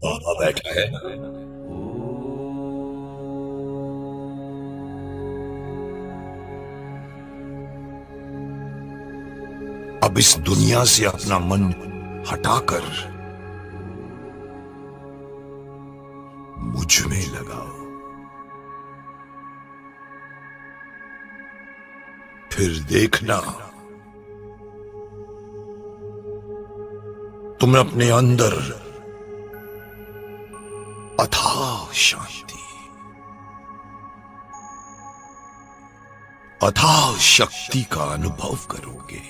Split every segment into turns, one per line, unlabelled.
बाबा बैठा है। अब इस दुनिया से अपना मन हटाकर मुझ में लगाओ, फिर देखना तुम अपने अंदर अथाह शांति, अथाह शक्ति का अनुभव करोगे।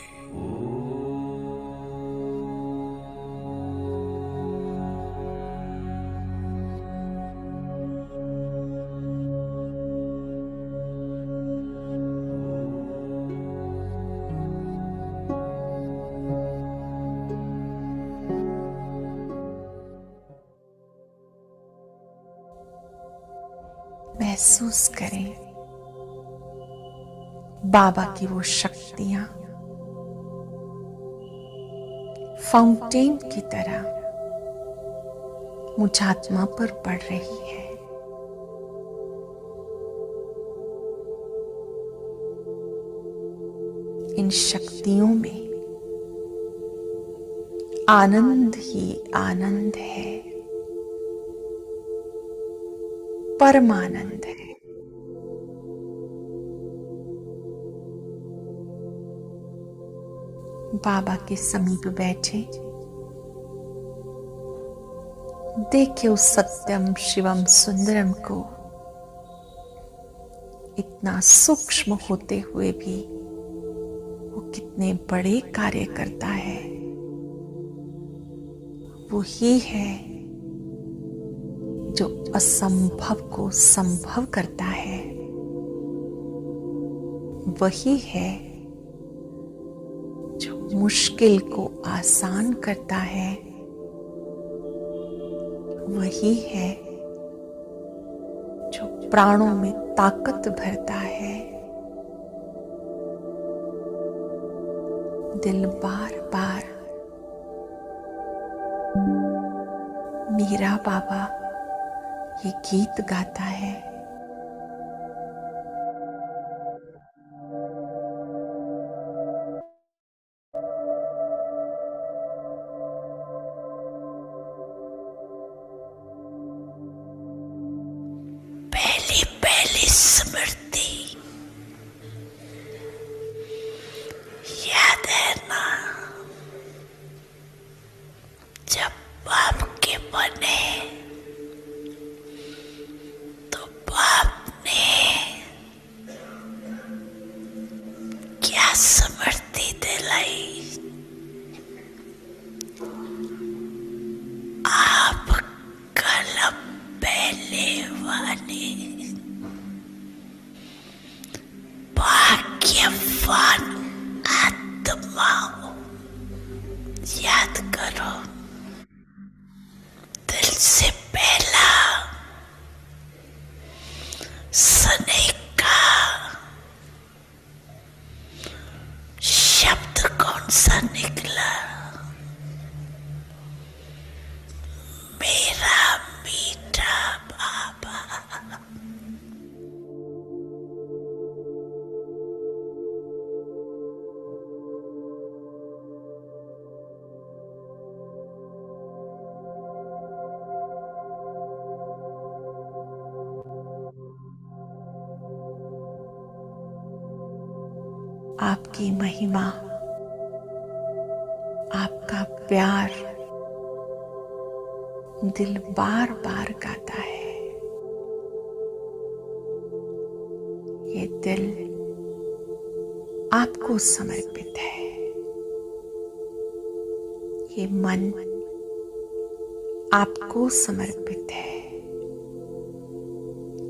महसूस करें बाबा की वो शक्तियां फाउंटेन की तरह मुझ आत्मा पर पड़ रही है। इन शक्तियों में आनंद ही आनंद है, परमानंद है। बाबा के समीप बैठे देखिए उस सत्यम शिवम सुंदरम को, इतना सूक्ष्म होते हुए भी वो कितने बड़े कार्य करता है। वो ही है जो असंभव को संभव करता है। वही है जो मुश्किल को आसान करता है। वही है जो प्राणों में ताकत भरता है। दिल बार बार मेरा बाबा ये गीत गाता है।
पहली पहली स्मृति याद है ना, जब बाप के बने तो बाप ने क्या स्मृति दिलाई। आप कल पहले वाले भाग्यवान आत्माओं याद करो। दिल से पहला सनेका शब्द कौन सा निकला? मेरा मीठा बाबा।
आपकी महिमा, आपका प्यार दिल बार बार गाता है। ये दिल आपको समर्पित है। ये मन आपको समर्पित है।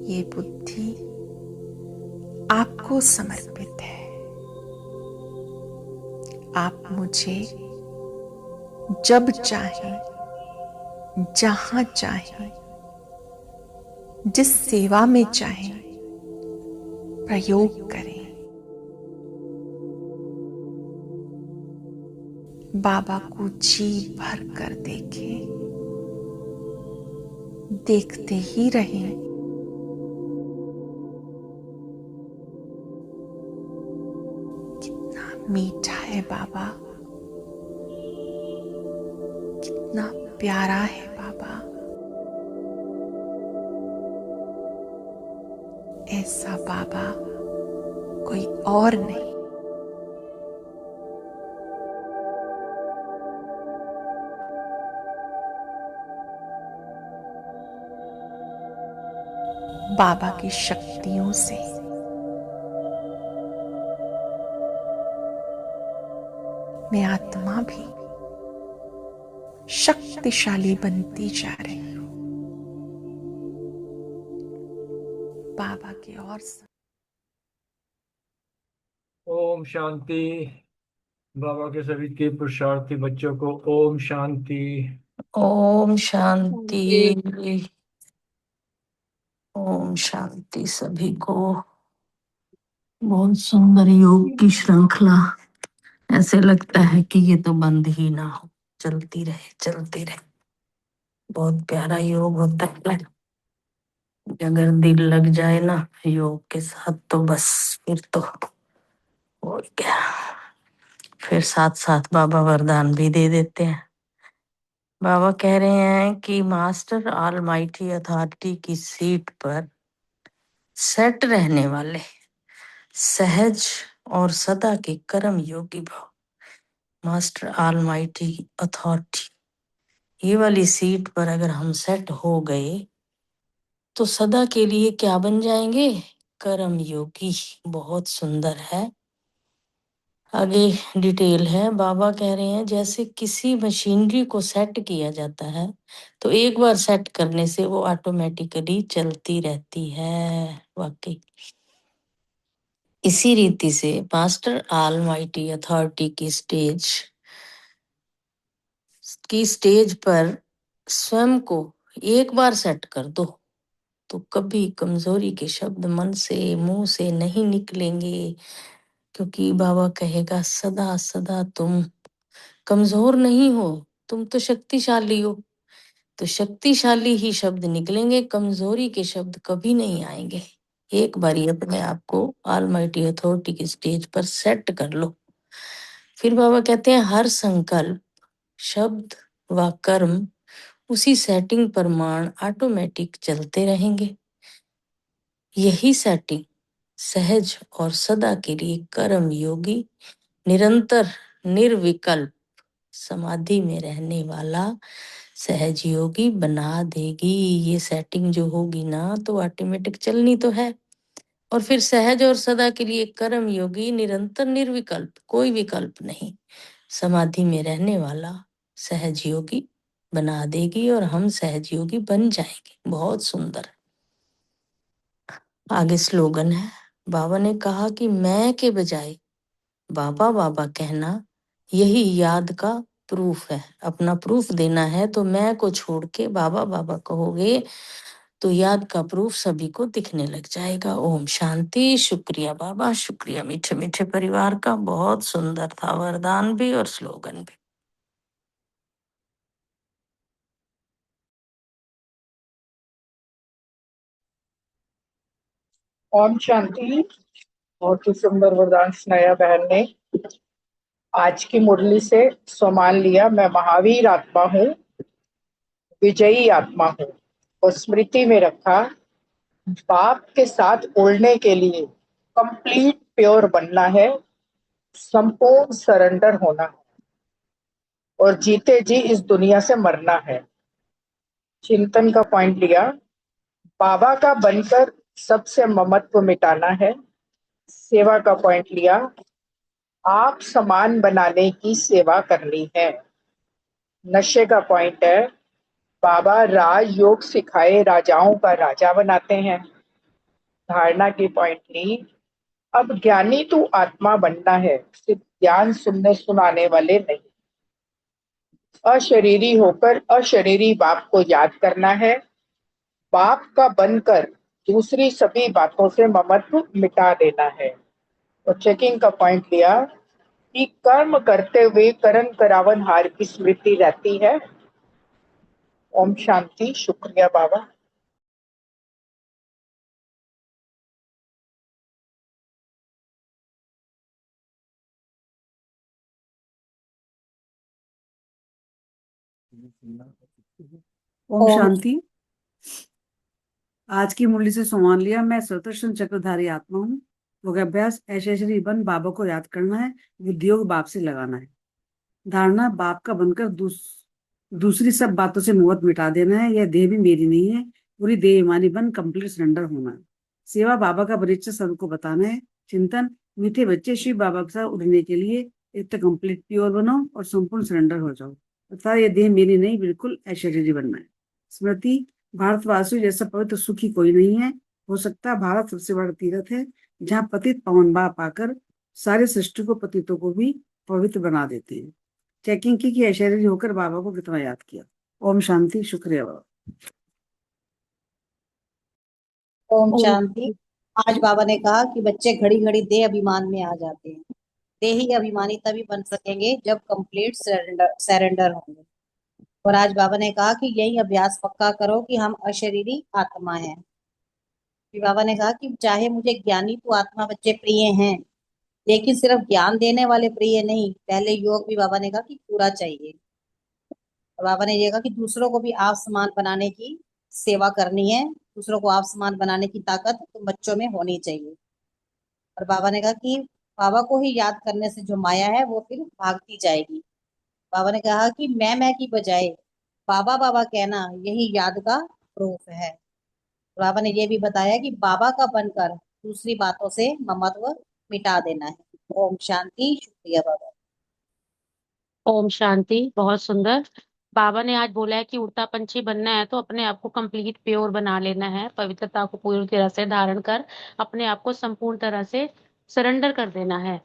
ये बुद्धि आपको समर्पित है। आप मुझे जब चाहें, जहां चाहें, जिस सेवा में चाहें प्रयोग करें। बाबा को जी भर कर देखें। देखते ही रहें। कितना मीठा है बाबा, कितना प्यारा है बाबा। ऐसा बाबा कोई और नहीं। बाबा की शक्तियों से मैं आत्मा भी शक्तिशाली बनती जा रही हूं। बाबा की ओर से
ओम शांति। बाबा के सभी के पुरुषार्थी बच्चों को ओम शांति।
ओम शांति। ओम शांति सभी को। बहुत सुंदर योग की श्रृंखला। ऐसे लगता है कि ये तो बंद ही ना हो, चलती रहे चलती रहे। बहुत प्यारा योग होता है। अगर दिल लग जाए ना योग के साथ तो बस फिर तो और क्या। फिर साथ साथ बाबा वरदान भी दे देते हैं। बाबा कह रहे हैं कि मास्टर ऑलमाइटी अथॉरिटी की सीट पर सेट रहने वाले सहज और सदा के कर्म योगी भव। मास्टर ऑलमाइटी अथॉरिटी, ये वाली सीट पर अगर हम सेट हो गए तो सदा के लिए क्या बन जाएंगे? कर्म योगी। बहुत सुंदर है। आगे डिटेल है। बाबा कह रहे हैं जैसे किसी मशीनरी को सेट किया जाता है तो एक बार सेट करने से वो ऑटोमेटिकली चलती रहती है। वाकई इसी रीति से मास्टर ऑलमाइटी अथॉरिटी की स्टेज पर स्वयं को एक बार सेट कर दो तो कभी कमजोरी के शब्द मन से मुंह से नहीं निकलेंगे। क्योंकि बाबा कहेगा सदा सदा तुम कमजोर नहीं हो, तुम तो शक्तिशाली हो। तो शक्तिशाली ही शब्द निकलेंगे, कमजोरी के शब्द कभी नहीं आएंगे। एक बारी अपने आप को ऑलमाइटी अथॉरिटी की स्टेज पर सेट कर लो। फिर बाबा कहते हैं हर संकल्प, शब्द व कर्म उसी सेटिंग प्रमाण ऑटोमेटिक चलते रहेंगे। यही सेटिंग सहज और सदा के लिए कर्म योगी निरंतर निर्विकल्प समाधि में रहने वाला सहज योगी बना देगी। ये सेटिंग जो होगी ना तो ऑटोमेटिक चलनी तो है। और फिर सहज और सदा के लिए कर्म योगी निरंतर निर्विकल्प, कोई विकल्प नहीं, समाधि में रहने वाला सहज योगी बना देगी और हम सहज योगी बन जाएंगे। बहुत सुंदर। आगे स्लोगन है। बाबा ने कहा कि मैं के बजाय बाबा बाबा कहना यही याद का प्रूफ है। अपना प्रूफ देना है तो मैं को छोड़ के बाबा बाबा कहोगे तो याद का प्रूफ सभी को दिखने लग जाएगा। ओम शांति। शुक्रिया बाबा, शुक्रिया मीठे मीठे परिवार का। बहुत सुंदर था वरदान भी और स्लोगन भी।
ओम शांति। बहुत ही सुंदर वरदान सुनाया बहन ने। आज की मुरली से स्वमान लिया, मैं महावीर आत्मा हूँ, विजयी आत्मा हूँ। और स्मृति में रखा, बाप के साथ उड़ने के लिए कंप्लीट प्योर बनना है, संपूर्ण सरेंडर होना है और जीते जी इस दुनिया से मरना है। चिंतन का पॉइंट लिया, बाबा का बनकर सबसे ममत्व मिटाना है। सेवा का पॉइंट लिया, आप समान बनाने की सेवा करनी है। नशे का पॉइंट है, बाबा राज योग सिखाए राजाओं का राजा बनाते हैं। धारणा की पॉइंट ली, अब ज्ञानी तू आत्मा बनना है, सिर्फ ज्ञान सुनने सुनाने वाले नहीं। अशरीरी होकर अशरीरी बाप को याद करना है, बाप का बनकर दूसरी सभी बातों से ममत्व मिटा देना है। और चेकिंग का पॉइंट लिया कि कर्म करते हुए करण करावन हार की स्मृति रहती है। ओम शांति। शुक्रिया बाबा।
ओम
ओम
शांति। आज की मुरली से सम्मान लिया। मैं सुदर्शन चक्रधारी आत्मा हूँ। योगाभ्यास ऐसे श्री बन बाबा को याद करना है, उद्योग बाप से लगाना है। धारणा बाप का बनकर दूसरी सब बातों से मोहत मिटा देना है। यह देह भी मेरी नहीं है, पूरी देह ईमानी बन कंप्लीट सरेंडर होना है। सेवा बाबा का परिचय सबको बताना है। चिंतन मीठे बच्चे शिव बाबा के साथ उड़ने के लिए एक कंप्लीट प्योर बनो और संपूर्ण सरेंडर हो जाओ। अर्थात ये देह मेरी नहीं, बिल्कुल ऐश्वर्य बनना है। स्मृति भारतवासियों जैसा पवित्र सुखी कोई नहीं है। हो सकता है भारत सबसे बड़ा तीर्थ है, जहाँ पतित पावन बाप आकर सारे सृष्टि को पतितों को भी पवित्र बना देते हैं। चेकिंग की कि ऐश्वर्य होकर बाबा को कितना याद किया। ओम शांति। शुक्रिया बाबा।
ओम
ओम
शांति। आज बाबा ने कहा कि बच्चे घड़ी घड़ी देह अभिमान में आ जाते हैं। देही अभिमानी तभी बन सकेंगे जब कंप्लीट सरेंडर होंगे। और आज बाबा ने कहा कि यही अभ्यास पक्का करो कि हम अशरीरी आत्मा हैं। फिर बाबा ने कहा कि चाहे मुझे ज्ञानी तो आत्मा बच्चे प्रिय हैं, लेकिन सिर्फ ज्ञान देने वाले प्रिय नहीं, पहले योग भी बाबा ने कहा कि पूरा चाहिए। और बाबा ने ये कहा कि दूसरों को भी आप समान बनाने की सेवा करनी है। दूसरों को आप समान बनाने की ताकत तुम बच्चों में होनी चाहिए। और बाबा ने कहा कि बाबा को ही याद करने से जो माया है वो फिर भागती जाएगी। बाबा ने कहा कि मैं की बजाय बाबा बाबा कहना यही याद का प्रूफ है। बाबा ने ये भी बताया कि बाबा का बनकर दूसरी बातों से ममत्व मिटा देना है। ओम शांति। शुक्रिया बाबा।
ओम शांति। बहुत सुंदर। बाबा ने आज बोला है कि उड़ता पंछी बनना है तो अपने आप को कंप्लीट प्योर बना लेना है, पवित्रता को पूरी तरह से धारण कर अपने आप को संपूर्ण तरह से सरेंडर कर देना है।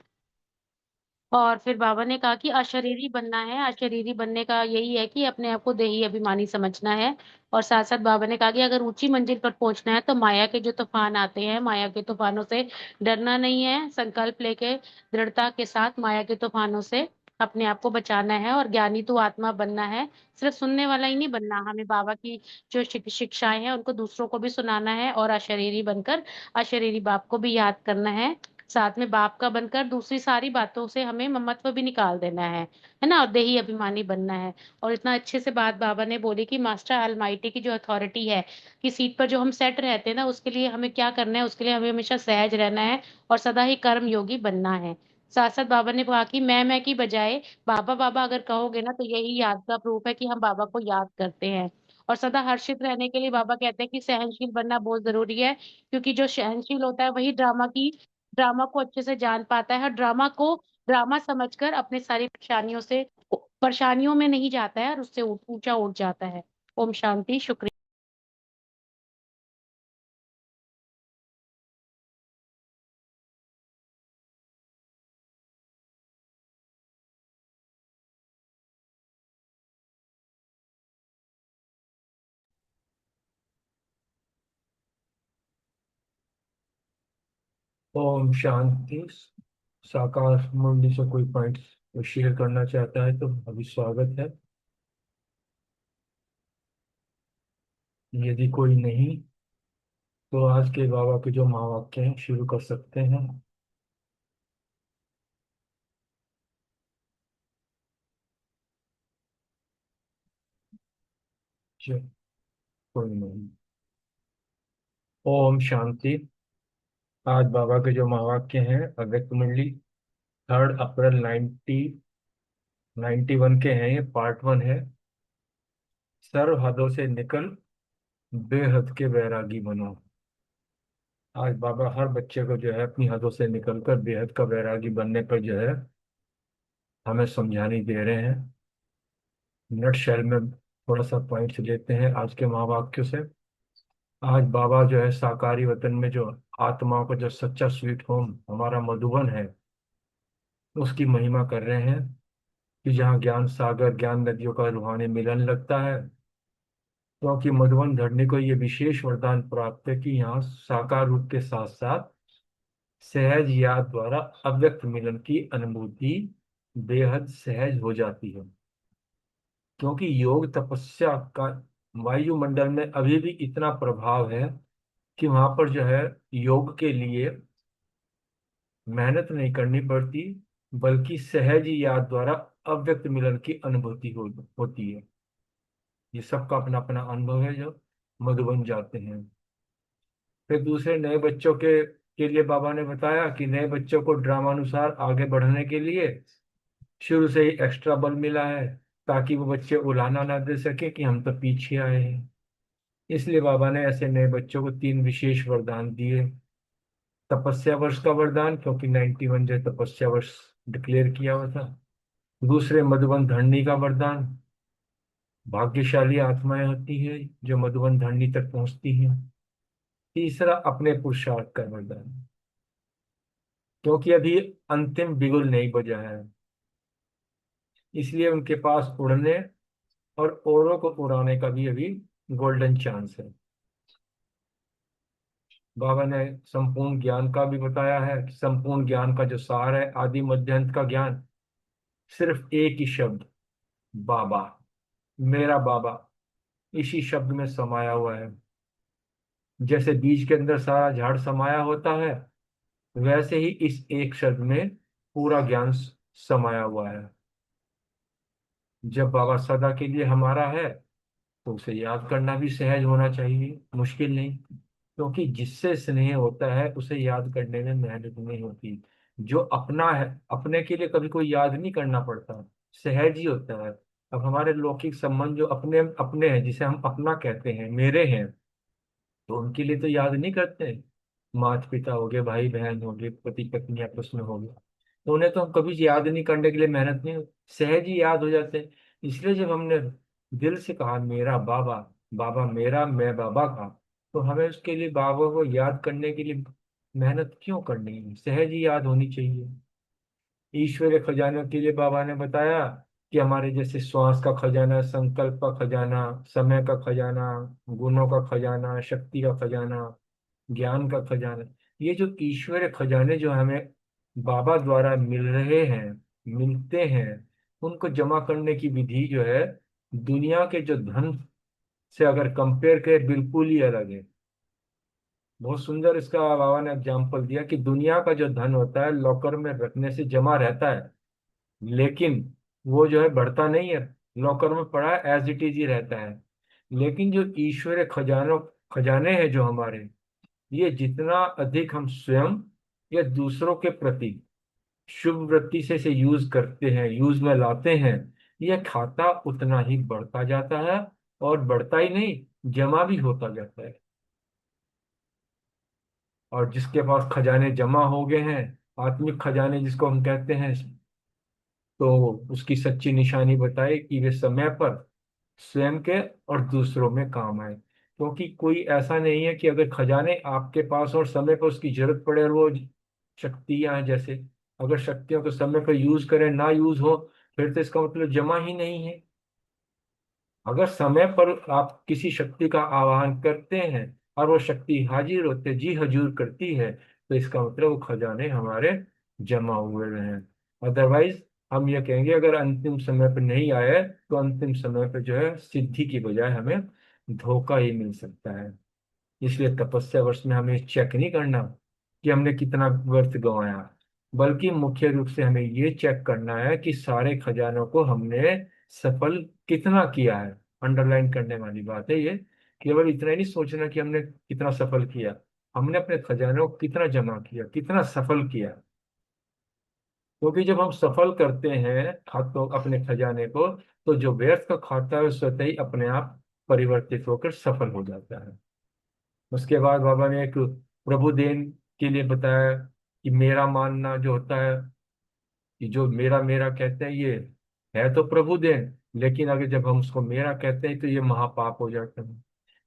और फिर बाबा ने कहा कि अशरीरी बनना है। अशरीरी बनने का यही है कि अपने आप को देही अभिमानी समझना है। और साथ साथ बाबा ने कहा कि अगर ऊंची मंजिल पर पहुंचना है तो माया के जो तूफान आते हैं, माया के तूफानों से डरना नहीं है। संकल्प लेके दृढ़ता के साथ माया के तूफानों से अपने आप को बचाना है और ज्ञानी तो आत्मा बनना है। सिर्फ सुनने वाला ही नहीं बनना, हमें बाबा की जो शिक्षाएं हैं उनको दूसरों को भी सुनाना है और अशरीरी बनकर अशरीरी बाप को भी याद करना है। साथ में बाप का बनकर दूसरी सारी बातों से हमें ममत्व भी निकाल देना है ना, और देही अभिमानी बनना है। और इतना अच्छे से बात बाबा ने बोली कि मास्टर अलमाइटी की जो अथॉरिटी है कि सीट पर जो हम सेट रहते हैं ना, उसके लिए हमें क्या करना है, उसके लिए हमें हमेशा सहज रहना है और सदा ही कर्म योगी बनना है। साथ साथ बाबा ने कहा कि मैं की बजाय बाबा बाबा अगर कहोगे ना तो यही याद का प्रूफ है कि हम बाबा को याद करते हैं। और सदा हर्षित रहने के लिए बाबा कहते हैं कि सहनशील बनना बहुत जरूरी है, क्योंकि जो सहनशील होता है वही ड्रामा को अच्छे से जान पाता है। ड्रामा को ड्रामा समझकर अपने सारी परेशानियों में नहीं जाता है और उससे ऊंचा उठ जाता है। ओम शांति। शुक्रिया।
ओम शांति। साकार मुरली से कोई पॉइंट शेयर करना चाहता है तो अभी स्वागत है। यदि कोई नहीं तो आज के बाबा के जो महावाक्य हैं शुरू कर सकते हैं। जो कोई नहीं। ओम शांति। आज बाबा के जो महावाक्य हैं अव्यक्त मुरली 3 अप्रैल 1991 के हैं। ये पार्ट 1 है। सर्व हदों से निकल बेहद के वैरागी बनो। आज बाबा हर बच्चे को जो है अपनी हदों से निकलकर बेहद का वैरागी बनने पर जो है हमें समझाने दे रहे हैं। नट शैल में थोड़ा सा पॉइंट्स लेते हैं आज के महावाक्यों से। आज बाबा जो है साकारी वतन में जो आत्माओं का जो सच्चा स्वीट होम हमारा मधुबन है उसकी महिमा कर रहे हैं कि जहाँ ज्ञान सागर ज्ञान नदियों का रूहानी मिलन लगता है, क्योंकि मधुबन धरने को ये विशेष वरदान प्राप्त है कि यहाँ साकार रूप के साथ साथ सहज याद द्वारा अव्यक्त मिलन की अनुभूति बेहद सहज हो जाती है। क्योंकि योग तपस्या का वायुमंडल में अभी भी इतना प्रभाव है कि वहां पर जो है योग के लिए मेहनत नहीं करनी पड़ती, बल्कि सहज ही याद द्वारा अव्यक्त मिलन की अनुभूति होती है। ये सबका अपना अपना अनुभव है जो मधुबन जाते हैं। फिर दूसरे नए बच्चों के लिए बाबा ने बताया कि नए बच्चों को ड्रामानुसार आगे बढ़ने के लिए शुरू से ही एक्स्ट्रा बल मिला है, ताकि वो बच्चे उलाहना ना दे सके कि हम तो पीछे आए हैं। इसलिए बाबा ने ऐसे नए बच्चों को 3 विशेष वरदान दिए। तपस्या वर्ष का वरदान, क्योंकि 91 जो है तपस्या वर्ष डिक्लेयर किया हुआ था। दूसरे मधुबन धरनी का वरदान, भाग्यशाली आत्माएं होती हैं जो मधुबन धरनी तक पहुंचती हैं। तीसरा अपने पुरुषार्थ का वरदान, क्योंकि अभी अंतिम बिगुल नहीं बजा है, इसलिए उनके पास उड़ने और औरों को उड़ाने का भी अभी गोल्डन चांस है। बाबा ने संपूर्ण ज्ञान का भी बताया है कि संपूर्ण ज्ञान का जो सार है, आदि मध्य अंत का ज्ञान, सिर्फ एक ही शब्द, बाबा, मेरा बाबा, इसी शब्द में समाया हुआ है। जैसे बीज के अंदर सारा झाड़ समाया होता है, वैसे ही इस एक शब्द में पूरा ज्ञान समाया हुआ है। जब बाबा सदा के लिए हमारा है, तो उसे याद करना भी सहज होना चाहिए, मुश्किल नहीं। क्योंकि जिससे स्नेह होता है उसे याद करने में मेहनत नहीं होती। जो अपना है, अपने के लिए कभी कोई याद नहीं करना पड़ता, सहज ही होता है। अब हमारे लौकिक संबंध जो अपने अपने हैं, जिसे हम अपना कहते हैं, मेरे हैं, तो उनके लिए तो याद नहीं करते। माता पिता हो गए, भाई बहन हो गए, पति पत्नी आपस में हो गए, तो उन्हें तो हम कभी याद नहीं करने के लिए मेहनत नहीं, सहज ही याद हो जाते हैं। इसलिए जब हमने दिल से कहा मेरा बाबा, बाबा मेरा, मैं बाबा का, तो हमें उसके लिए बाबा को याद करने के लिए मेहनत क्यों करनी है, सहज ही याद होनी चाहिए। ईश्वरीय खजानों के लिए बाबा ने बताया कि हमारे जैसे श्वास का खजाना, संकल्प का खजाना, समय का खजाना, गुणों का खजाना, शक्ति का खजाना, ज्ञान का खजाना, ये जो ईश्वरीय खजाने जो हमें बाबा द्वारा मिल रहे हैं, मिलते हैं, उनको जमा करने की विधि जो है, दुनिया के जो धन से अगर कंपेयर करें बिल्कुल ही अलग है। बहुत सुंदर इसका बाबा ने एग्जाम्पल दिया कि दुनिया का जो धन होता है लॉकर में रखने से जमा रहता है, लेकिन वो जो है बढ़ता नहीं है, लॉकर में पड़ा है एज इट इज ही रहता है। लेकिन जो ईश्वरीय खजानों खजाने हैं जो हमारे, ये जितना अधिक हम स्वयं या दूसरों के प्रति शुभ वृत्ति से इसे यूज करते हैं, यूज में लाते हैं, यह खाता उतना ही बढ़ता जाता है, और बढ़ता ही नहीं, जमा भी होता जाता है। और जिसके पास खजाने जमा हो गए हैं, आत्मिक खजाने जिसको हम कहते हैं, तो उसकी सच्ची निशानी बताए कि वे समय पर स्वयं के और दूसरों में काम आए। क्योंकि कोई ऐसा नहीं है कि अगर खजाने आपके पास और समय पर उसकी जरूरत पड़े और वो शक्तियां हैं, जैसे अगर शक्तियों को समय पर यूज करें, ना यूज हो, फिर तो इसका मतलब जमा ही नहीं है। अगर समय पर आप किसी शक्ति का आह्वान करते हैं और वो शक्ति हाजिर होते जी हजूर करती है, तो इसका मतलब वो खजाने हमारे जमा हुए हैं। अदरवाइज हम ये कहेंगे अगर अंतिम समय पर नहीं आए, तो अंतिम समय पर जो है सिद्धि की बजाय हमें धोखा ही मिल सकता है। इसलिए तपस्या वर्ष में हमें चेक नहीं करना कि हमने कितना वर्ष गंवाया, बल्कि मुख्य रूप से हमें ये चेक करना है कि सारे खजानों को हमने सफल कितना किया है। अंडरलाइन करने वाली बात है ये। केवल इतना ही नहीं सोचना कि हमने कितना सफल किया, हमने अपने खजानों को कितना जमा किया, कितना सफल किया। क्योंकि जब हम सफल करते हैं खातों अपने खजाने को, तो जो व्यर्थ का खाता है वो स्वतः ही अपने आप परिवर्तित होकर सफल हो जाता है। उसके बाद बाबा ने एक प्रभु देन के लिए बताया कि मेरा मानना जो होता है, कि जो मेरा मेरा कहते हैं, ये है तो प्रभु देन, लेकिन अगर जब हम उसको मेरा कहते हैं तो ये महापाप हो जाता है।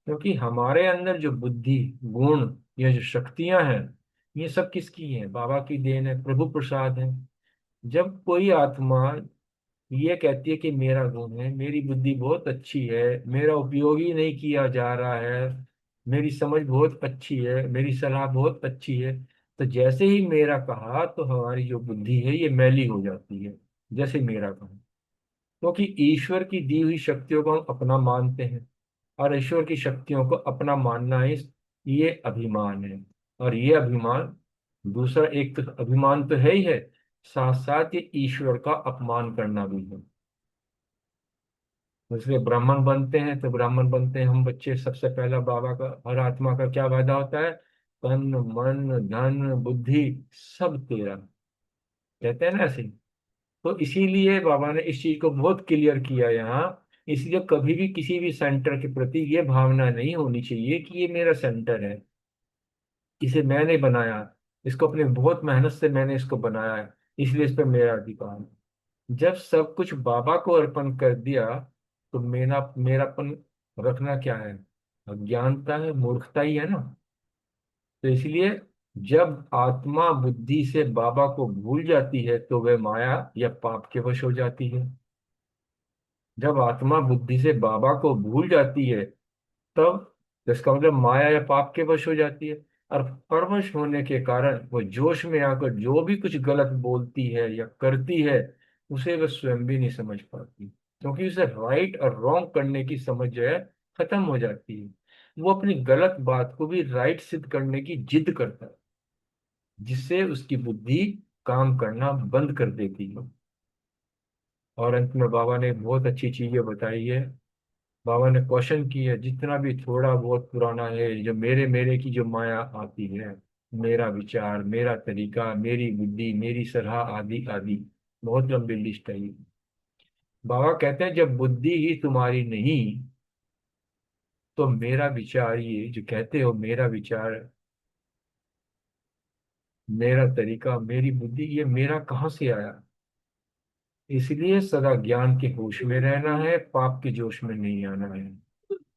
क्योंकि हमारे अंदर जो बुद्धि, गुण, ये जो शक्तियां हैं, ये सब किसकी हैं? बाबा की देन है, प्रभु प्रसाद है। जब कोई आत्मा ये कहती है कि मेरा गुण है, मेरी बुद्धि बहुत अच्छी है, मेरा उपयोग ही नहीं किया जा रहा है, मेरी समझ बहुत अच्छी है, मेरी सलाह बहुत अच्छी है, तो जैसे ही मेरा कहा तो हमारी जो बुद्धि है ये मैली हो जाती है, जैसे मेरा कहा। क्योंकि ईश्वर की दी हुई शक्तियों को हम अपना मानते हैं, और ईश्वर की शक्तियों को अपना मानना है, ये अभिमान है। और ये अभिमान, दूसरा एक तो अभिमान तो है ही है, साथ साथ ये ईश्वर का अपमान करना भी है। इसलिए ब्राह्मण बनते हैं तो ब्राह्मण बनते हैं हम बच्चे, सबसे पहला बाबा का, हर आत्मा का क्या वादा होता है? तन मन धन बुद्धि सब तेरा, कहते हैं ना ऐसे। तो इसीलिए बाबा ने इस चीज को बहुत क्लियर किया यहाँ। इसलिए कभी भी किसी भी सेंटर के प्रति ये भावना नहीं होनी चाहिए कि ये मेरा सेंटर है, इसे मैंने बनाया, इसको अपने बहुत मेहनत से मैंने इसको बनाया है, इसलिए इस पर मेरा अधिकार है। जब सब कुछ बाबा को अर्पण कर दिया तो मेरापन रखना क्या है? अज्ञानता है, मूर्खता ही है ना। तो इसलिए जब आत्मा बुद्धि से बाबा को भूल जाती है तो वह माया या पाप के वश हो जाती है। जब आत्मा बुद्धि से बाबा को भूल जाती है तब इसका मतलब माया या पाप के वश हो जाती है। और परवश होने के कारण वो जोश में आकर जो भी कुछ गलत बोलती है या करती है उसे वह स्वयं भी नहीं समझ पाती, क्योंकि उसे राइट और रॉन्ग करने की समझ जो है खत्म हो जाती है। वो अपनी गलत बात को भी राइट सिद्ध करने की जिद करता है, जिससे उसकी बुद्धि काम करना बंद कर देती है। और अंत में बाबा ने बहुत अच्छी चीजें बताई है। बाबा ने क्वेश्चन की है, जितना भी थोड़ा बहुत पुराना है, जो मेरे मेरे की जो माया आती है, मेरा विचार, मेरा तरीका, मेरी बुद्धि, मेरी सलाह आदि आदि, बहुत लंबी लिस्ट है ये। बाबा कहते हैं जब बुद्धि ही तुम्हारी नहीं तो मेरा विचार, ये जो कहते हो मेरा विचार, मेरा तरीका, मेरी बुद्धि, ये मेरा कहाँ से आया? इसलिए सदा ज्ञान के होश में रहना है, पाप के जोश में नहीं आना है।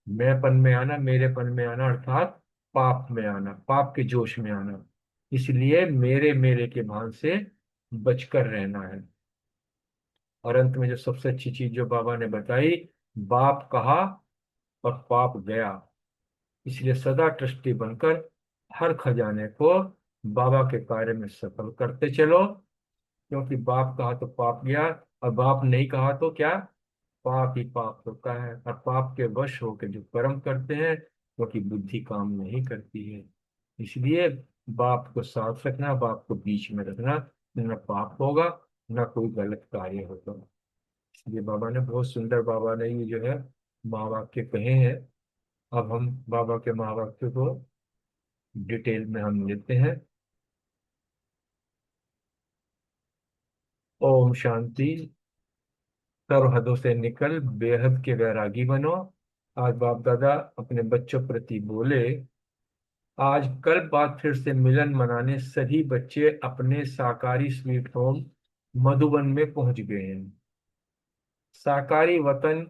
मैंपन में आना, मेरेपन में आना, अर्थात पाप में आना, पाप के जोश में आना। इसलिए मेरे मेरे के भान से बचकर रहना है। और अंत में जो सबसे अच्छी चीज जो बाबा ने बताई, बाप कहा और पाप गया। इसलिए सदा ट्रस्टी बनकर हर खजाने को बाबा के कार्य में सफल करते चलो, क्योंकि बाप कहा तो पाप गया, और बाप नहीं कहा तो क्या? पाप ही पाप होता है। और पाप के वश होकर जो कर्म करते हैं क्योंकि बुद्धि काम नहीं करती है। इसलिए बाप को साथ रखना, बाप को बीच में रखना, न पाप होगा न कोई गलत कार्य होगा। इसलिए बाबा ने बहुत सुंदर, बाबा ने ये जो है महावाक्य कहे हैं। अब हम बाबा के महावाक्य को डिटेल में हम लेते हैं। ओम शांति। सर्व हदों से निकल बेहद के वैरागी बनो। आज बाप दादा अपने बच्चों प्रति बोले, आज कल बाद फिर से मिलन मनाने सभी बच्चे अपने साकारी स्वीट होम मधुबन में पहुंच गए हैं। साकारी वतन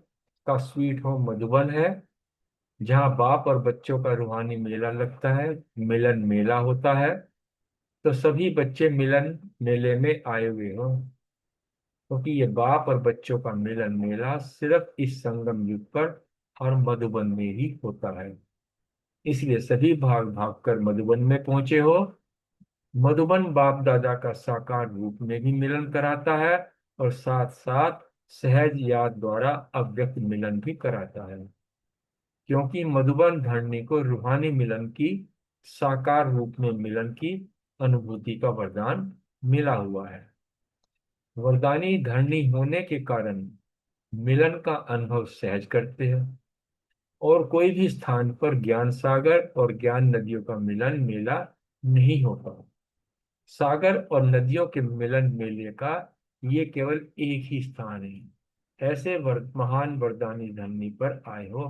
का स्वीट होम मधुबन है, जहां बाप और बच्चों का रूहानी मेला लगता है, मिलन मेला होता है। तो सभी बच्चे मिलन मेले में आए हुए हो, क्योंकि ये बाप और बच्चों का मिलन मेला सिर्फ इस संगम युग पर और मधुबन में ही होता है। इसलिए सभी भाग भाग कर मधुबन में पहुंचे हो। मधुबन बाप दादा का साकार रूप में भी मिलन कराता है और साथ साथ सहज याद द्वारा अव्यक्त मिलन भी कराता है, क्योंकि मधुबन धरनी को रूहानी मिलन की, साकार रूप में मिलन की अनुभूति का वरदान मिला हुआ है। वरदानी धरनी होने के कारण मिलन का अनुभव सहज करते हैं, और कोई भी स्थान पर ज्ञान सागर और ज्ञान नदियों का मिलन मेला नहीं होता। सागर और नदियों के मिलन मेले का ये केवल एक ही स्थान है। ऐसे महान वरदानी धरनी पर आए हो,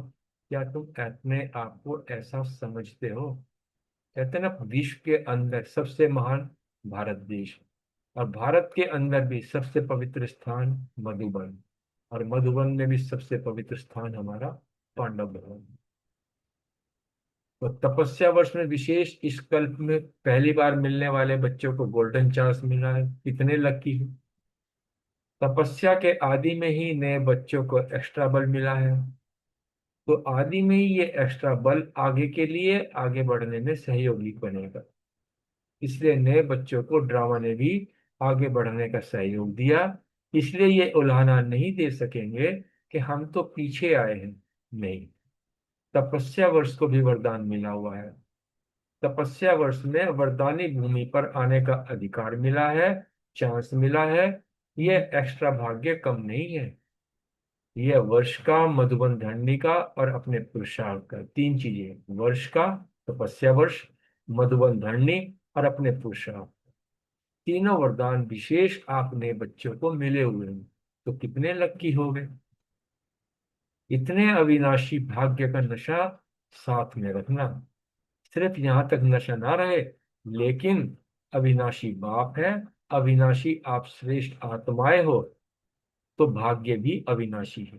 क्या तुम अपने आप को ऐसा समझते हो? कहते हैं ना, विश्व के अंदर सबसे महान भारत देश, और भारत के अंदर भी सबसे पवित्र स्थान मधुबन, और मधुबन में भी सबसे पवित्र स्थान हमारा पांडव भवन। तो तपस्या वर्ष में विशेष इस कल्प में पहली बार मिलने वाले बच्चों को गोल्डन चांस मिला है। कितने लकी है। तपस्या के आदि में ही नए बच्चों को एक्स्ट्रा बल मिला है। तो आदि में ही ये एक्स्ट्रा बल आगे के लिए आगे बढ़ने में सहयोगी बनेगा। इसलिए नए बच्चों को ड्रामा ने भी आगे बढ़ने का सहयोग दिया। इसलिए ये उल्हाना नहीं दे सकेंगे कि हम तो पीछे आए हैं। नहीं, तपस्या वर्ष को भी वरदान मिला हुआ है। तपस्या वर्ष में वरदानी भूमि पर आने का अधिकार मिला है, चांस मिला है। ये एक्स्ट्रा भाग्य कम नहीं है। यह वर्ष का, मधुबन धरणी का और अपने पुरुषार्थ का, तीन चीजें। वर्ष का, तपस्या वर्ष, मधुबन धरणी और अपने पुरुषार्थ, तीनों वरदान विशेष आपने बच्चों को मिले हुए हैं। तो कितने लक्की हो गए। इतने अविनाशी भाग्य का नशा साथ में रखना। सिर्फ यहां तक नशा ना रहे, लेकिन अविनाशी बाप है, अविनाशी आप श्रेष्ठ आत्माएं हो, तो भाग्य भी अविनाशी है।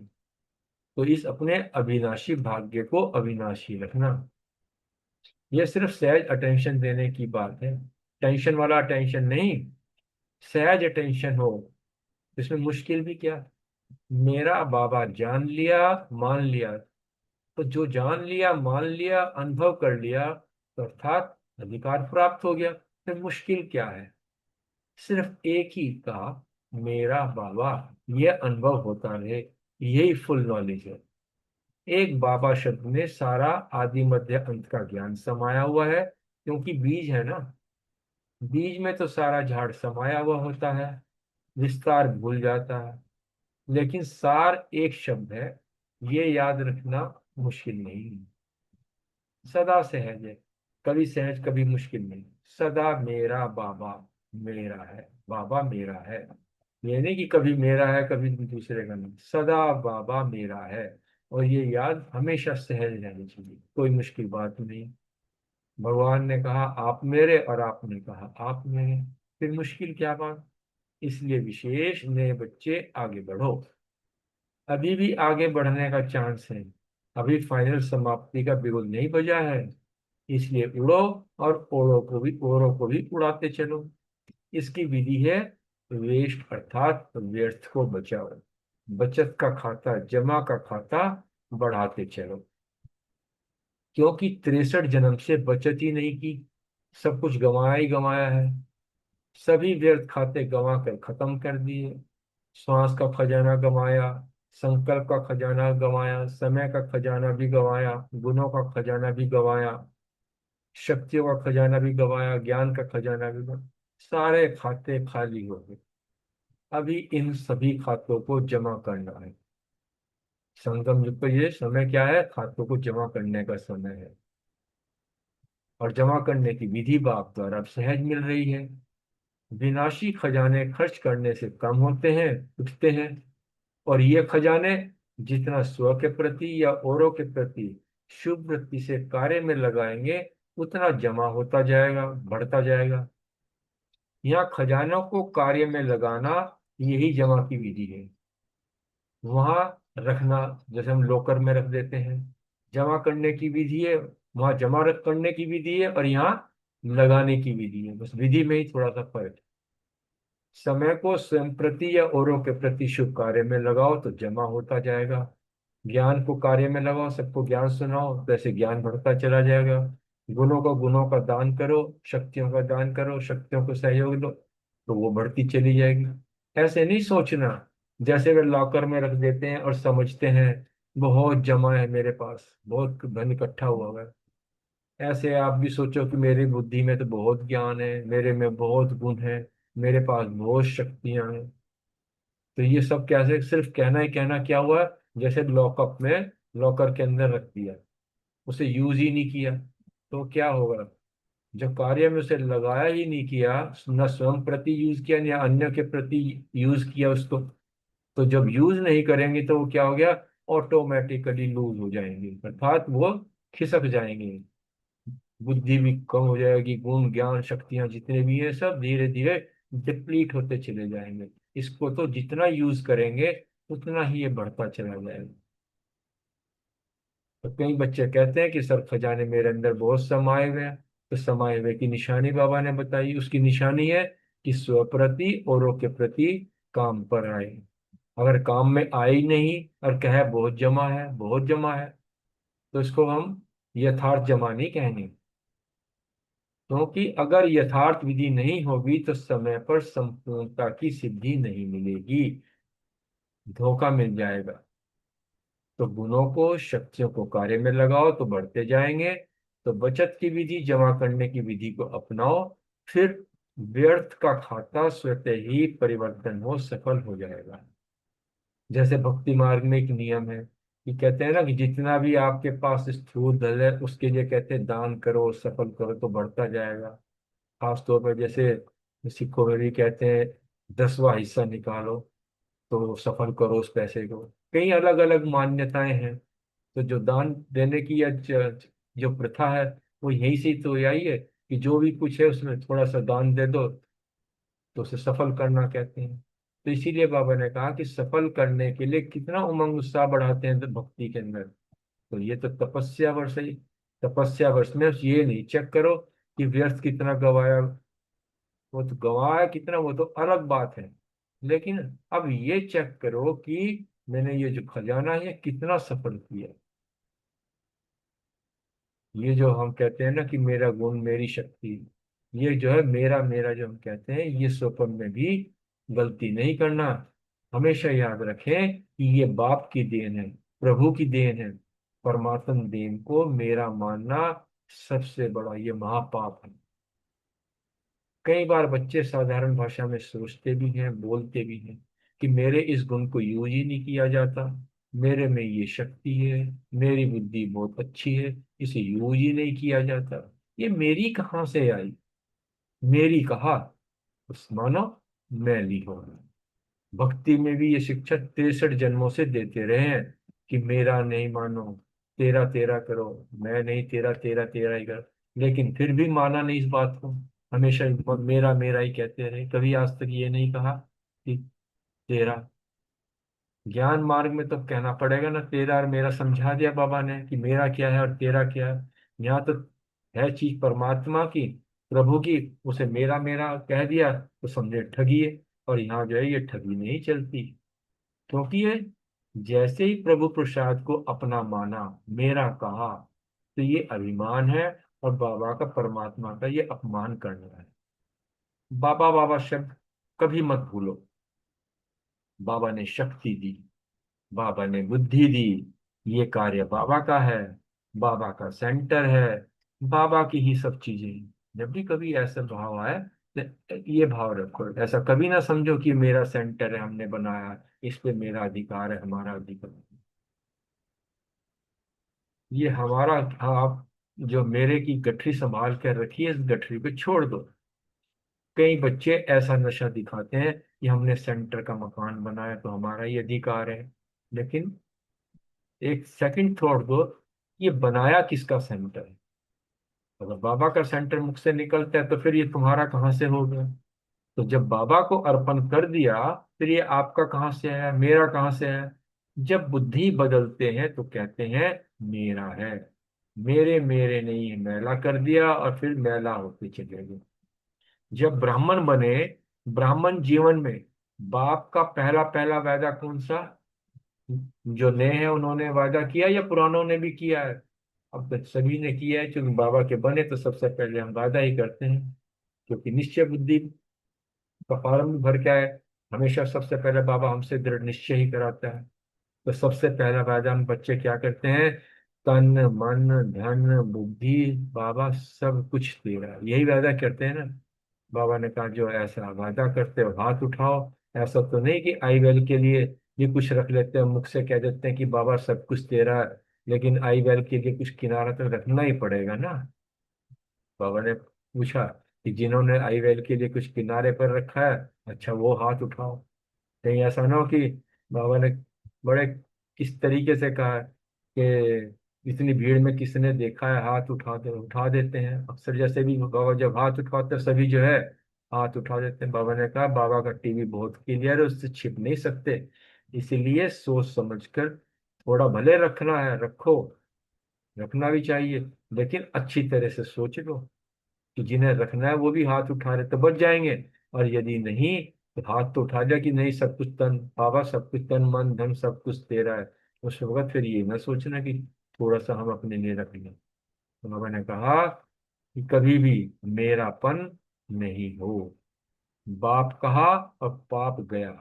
तो इस अपने अविनाशी भाग्य को अविनाशी रखना। यह सिर्फ सहज अटेंशन देने की बात है, टेंशन वाला अटेंशन नहीं। सहज अटेंशन हो, इसमें मुश्किल भी क्या। मेरा बाबा जान लिया, मान लिया, तो जो जान लिया, मान लिया, अनुभव कर लिया, तो अर्थात अधिकार प्राप्त हो गया। फिर मुश्किल क्या है। सिर्फ एक ही का मेरा बाबा, यह अनुभव होता रहे, यही फुल नॉलेज है। एक बाबा शब्द में सारा आदि मध्य अंत का ज्ञान समाया हुआ है, क्योंकि बीज है ना। बीज में तो सारा झाड़ समाया हुआ होता है, विस्तार भूल जाता है, लेकिन सार एक शब्द है, ये याद रखना मुश्किल नहीं है। सदा सहज है, कभी सहज कभी मुश्किल नहीं। सदा मेरा बाबा मेरा है, बाबा मेरा है। ये नहीं कि कभी मेरा है कभी दूसरे का नहीं, सदा बाबा मेरा है। और ये याद हमेशा सहज रहनी चाहिए, कोई मुश्किल बात नहीं। भगवान ने कहा आप मेरे, और आपने कहा आप मेरे, फिर मुश्किल क्या बात। इसलिए विशेष नए बच्चे आगे बढ़ो, अभी भी आगे बढ़ने का चांस है। अभी फाइनल समाप्ति का बिगुल नहीं बजा है, इसलिए उड़ो, और ओरों को भी उड़ाते चलो। इसकी विधि है वेस्ट, अर्थात व्यर्थ को बचाओ। बचत का खाता, जमा का खाता बढ़ाते चलो। क्योंकि 63 जन्म से बचत ही नहीं की, सब कुछ गंवाया ही गंवाया है। सभी व्यर्थ खाते गंवा कर खत्म कर दिए। श्वास का खजाना गंवाया, संकल्प का खजाना गंवाया, समय का खजाना भी गंवाया, गुणों का खजाना भी गंवाया, शक्तियों का खजाना भी गंवाया, ज्ञान का खजाना भी गंवाया। सारे खाते खाली हो गए। अभी इन सभी खातों को जमा करना है। संगम युग का ये समय क्या है, खातों को जमा करने का समय है। और जमा करने की विधि बाप द्वारा अब सहज मिल रही है। विनाशी खजाने खर्च करने से कम होते हैं, उठते हैं। और ये खजाने जितना स्व के प्रति या औरों के प्रति शुभ वृत्ति से कार्य में लगाएंगे, उतना जमा होता जाएगा, बढ़ता जाएगा। यहाँ खजानों को कार्य में लगाना, यही जमा की विधि है। वहां रखना, जैसे हम लॉकर में रख देते हैं, जमा करने की विधि है। वहां जमा रख करने की विधि है, और यहाँ लगाने की विधि है। बस विधि में ही थोड़ा सा फर्क है। समय को स्वयं प्रति या औरों के प्रति शुभ कार्य में लगाओ तो जमा होता जाएगा। ज्ञान को कार्य में लगाओ, सबको ज्ञान सुनाओ, तो ऐसे ज्ञान बढ़ता चला जाएगा। गुणों का दान करो, शक्तियों का दान करो, शक्तियों को सहयोग दो, तो वो बढ़ती चली जाएगी। ऐसे नहीं सोचना जैसे वे लॉकर में रख देते हैं और समझते हैं बहुत जमा है मेरे पास, बहुत धन इकट्ठा हुआ है। ऐसे आप भी सोचो कि मेरी बुद्धि में तो बहुत ज्ञान है, मेरे में बहुत गुण है, मेरे पास बहुत शक्तियां हैं। तो ये सब कैसे, सिर्फ कहना ही कहना क्या हुआ, जैसे लॉकअप में, लॉकर के अंदर रख दिया, उसे यूज ही नहीं किया, तो क्या होगा। जब कार्य में उसे लगाया ही नहीं किया, न स्वयं प्रति यूज किया न अन्य के प्रति यूज किया उसको, तो जब यूज नहीं करेंगे तो वो क्या हो गया, ऑटोमेटिकली लूज हो जाएंगे, अर्थात वो खिसक जाएंगे। बुद्धि भी कम हो जाएगी, गुण ज्ञान शक्तियां जितने भी हैं सब धीरे धीरे डिप्लीट होते चले जाएंगे। इसको तो जितना यूज करेंगे उतना ही ये बढ़ता चला जाएगा। तो कई बच्चे कहते हैं कि सर खजाने मेरे अंदर बहुत समाये हुए हैं। तो समाये हुए की निशानी बाबा ने बताई, उसकी निशानी है कि स्वप्रति औरों के प्रति काम पर आए। अगर काम में आए ही नहीं और कहे बहुत जमा है, बहुत जमा है, तो इसको हम यथार्थ जमा नहीं कहेंगे। क्योंकि अगर यथार्थ विधि नहीं होगी तो समय पर संपूर्णता की सिद्धि नहीं मिलेगी, धोखा मिल जाएगा। तो गुणों को शक्तियों को कार्य में लगाओ तो बढ़ते जाएंगे। तो बचत की विधि, जमा करने की विधि को अपनाओ, फिर व्यर्थ का खाता स्वतः ही परिवर्तन हो सफल हो जाएगा। जैसे भक्ति मार्ग में एक नियम है कि कहते हैं ना कि जितना भी आपके पास स्थूल धन है उसके लिए कहते हैं दान करो, सफल करो तो बढ़ता जाएगा। खास तौर पर जैसे सिखों में भी कहते हैं 10वां हिस्सा निकालो तो सफल करो उस पैसे को। कई अलग अलग मान्यताएं हैं। तो जो दान देने की या जो प्रथा है वो यही से तो आई है कि जो भी कुछ है उसमें थोड़ा सा दान दे दो तो उसे सफल करना कहते हैं। तो इसीलिए बाबा ने कहा कि सफल करने के लिए कितना उमंग उत्साह बढ़ाते हैं तो भक्ति के अंदर। तो ये तो तपस्या वर्ष है। तपस्या वर्ष में ये नहीं चेक करो कि व्यर्थ कितना गवाया, वो तो गवाया कितना वो तो अलग बात है। लेकिन अब ये चेक करो कि मैंने ये जो खजाना है कितना सफल किया। ये जो हम कहते हैं ना कि मेरा गुण मेरी शक्ति, ये जो है मेरा मेरा जो हम कहते हैं ये स्वप्न में भी गलती नहीं करना। हमेशा याद रखें कि ये बाप की देन है, प्रभु की देन है। परमात्म देन को मेरा मानना सबसे बड़ा ये महापाप है। कई बार बच्चे साधारण भाषा में सोचते भी हैं, बोलते भी हैं कि मेरे इस गुण को यूज ही नहीं किया जाता, मेरे में ये शक्ति है, मेरी बुद्धि बहुत अच्छी है, इसे यूज ही नहीं किया जाता। ये मेरी कहाँ से आई? मेरी कहा उस मानो मैं ली हो। भक्ति में भी ये शिक्षा 63 जन्मों से देते रहे हैं कि मेरा नहीं मानो, तेरा तेरा करो, मैं नहीं तेरा तेरा तेरा ही करो। लेकिन फिर भी माना नहीं इस बात को, हमेशा मेरा मेरा ही कहते रहे। कभी आज तक ये नहीं कहा कि तेरा। ज्ञान मार्ग में तो कहना पड़ेगा ना, तेरा और मेरा समझा दिया बाबा ने कि मेरा क्या है और तेरा क्या है। यहाँ तो है चीज परमात्मा की, प्रभु की, उसे मेरा मेरा कह दिया तो समझे ठगी है। और यहाँ जो है ये ठगी नहीं चलती। क्योंकि ये जैसे ही प्रभु प्रसाद को अपना माना, मेरा कहा, तो ये अभिमान है और बाबा का परमात्मा का ये अपमान करना है। बाबा बाबा शब्द कभी मत भूलो। बाबा ने शक्ति दी, बाबा ने बुद्धि दी, ये कार्य बाबा का है, बाबा का सेंटर है, बाबा की ही सब चीजें हैं। जब भी कभी ऐसा भाव आए तो ये भाव रखो, ऐसा कभी ना समझो कि मेरा सेंटर है, हमने बनाया, इस पे मेरा अधिकार है, हमारा अधिकार है। ये हमारा, आप जो मेरे की गठरी संभाल कर रखी है इस गठरी पे छोड़ दो। कई बच्चे ऐसा नशा दिखाते हैं कि हमने सेंटर का मकान बनाया तो हमारा ही अधिकार है। लेकिन एक सेकंड थॉट दो, ये बनाया किसका सेंटर है? अगर बाबा का सेंटर मुख से निकलता है तो फिर ये तुम्हारा कहाँ से हो गया? तो जब बाबा को अर्पण कर दिया फिर ये आपका कहाँ से है, मेरा कहाँ से है? जब बुद्धि बदलते हैं तो कहते हैं मेरा है। मेरे मेरे नहीं है, मैला कर दिया और फिर मैला होते चले गए। जब ब्राह्मण बने, ब्राह्मण जीवन में बाप का पहला पहला वादा कौन सा? जो नए हैं उन्होंने वादा किया या पुरानों ने भी किया है? अब तो सभी ने किया है, क्योंकि बाबा के बने तो सबसे पहले हम वादा ही करते हैं। क्योंकि निश्चय बुद्धि का फॉर्म भी भर के आए, हमेशा सबसे पहले बाबा हमसे दृढ़ निश्चय ही कराता है। तो सबसे पहला वादा हम बच्चे क्या करते हैं? तन मन धन बुद्धि बाबा सब कुछ तेरा, यही वादा करते हैं ना। बाबा ने कहा जो ऐसा वादा करते हो हाथ उठाओ। ऐसा तो नहीं कि आई वेल के लिए ये कुछ रख लेते हैं, मुख से कह देते हैं कि बाबा सब कुछ तेरा है, लेकिन आई वेल के लिए कुछ किनारा तो रखना ही पड़ेगा ना। बाबा ने पूछा कि जिन्होंने आई वेल के लिए कुछ किनारे पर रखा है, अच्छा वो हाथ उठाओ। कहीं ऐसा ना हो कि बाबा ने बड़े किस तरीके से कहा है कि इतनी भीड़ में किसने देखा है हाथ उठा देते हैं। अक्सर जैसे भी बाबा जब हाथ उठाते हैं सभी जो है हाथ उठा देते हैं। बाबा ने कहा बाबा का टीवी बहुत क्लियर है, उससे छिप नहीं सकते, इसीलिए सोच समझकर थोड़ा भले रखना है रखो, रखना भी चाहिए, लेकिन अच्छी तरह से सोच लो कि जिन्हें रखना है वो भी हाथ उठा रहे तो बच जाएंगे। और यदि नहीं तो हाथ तो उठा दिया कि नहीं सब कुछ तन बाबा, सब कुछ तन मन धन सब कुछ तेरा है। उस वक्त फिर ये ना सोचना कि थोड़ा सा हम अपने लिए रख लें। तो बाबा ने कहा कि कभी भी मेरापन नहीं हो। बाप कहा और पाप गया।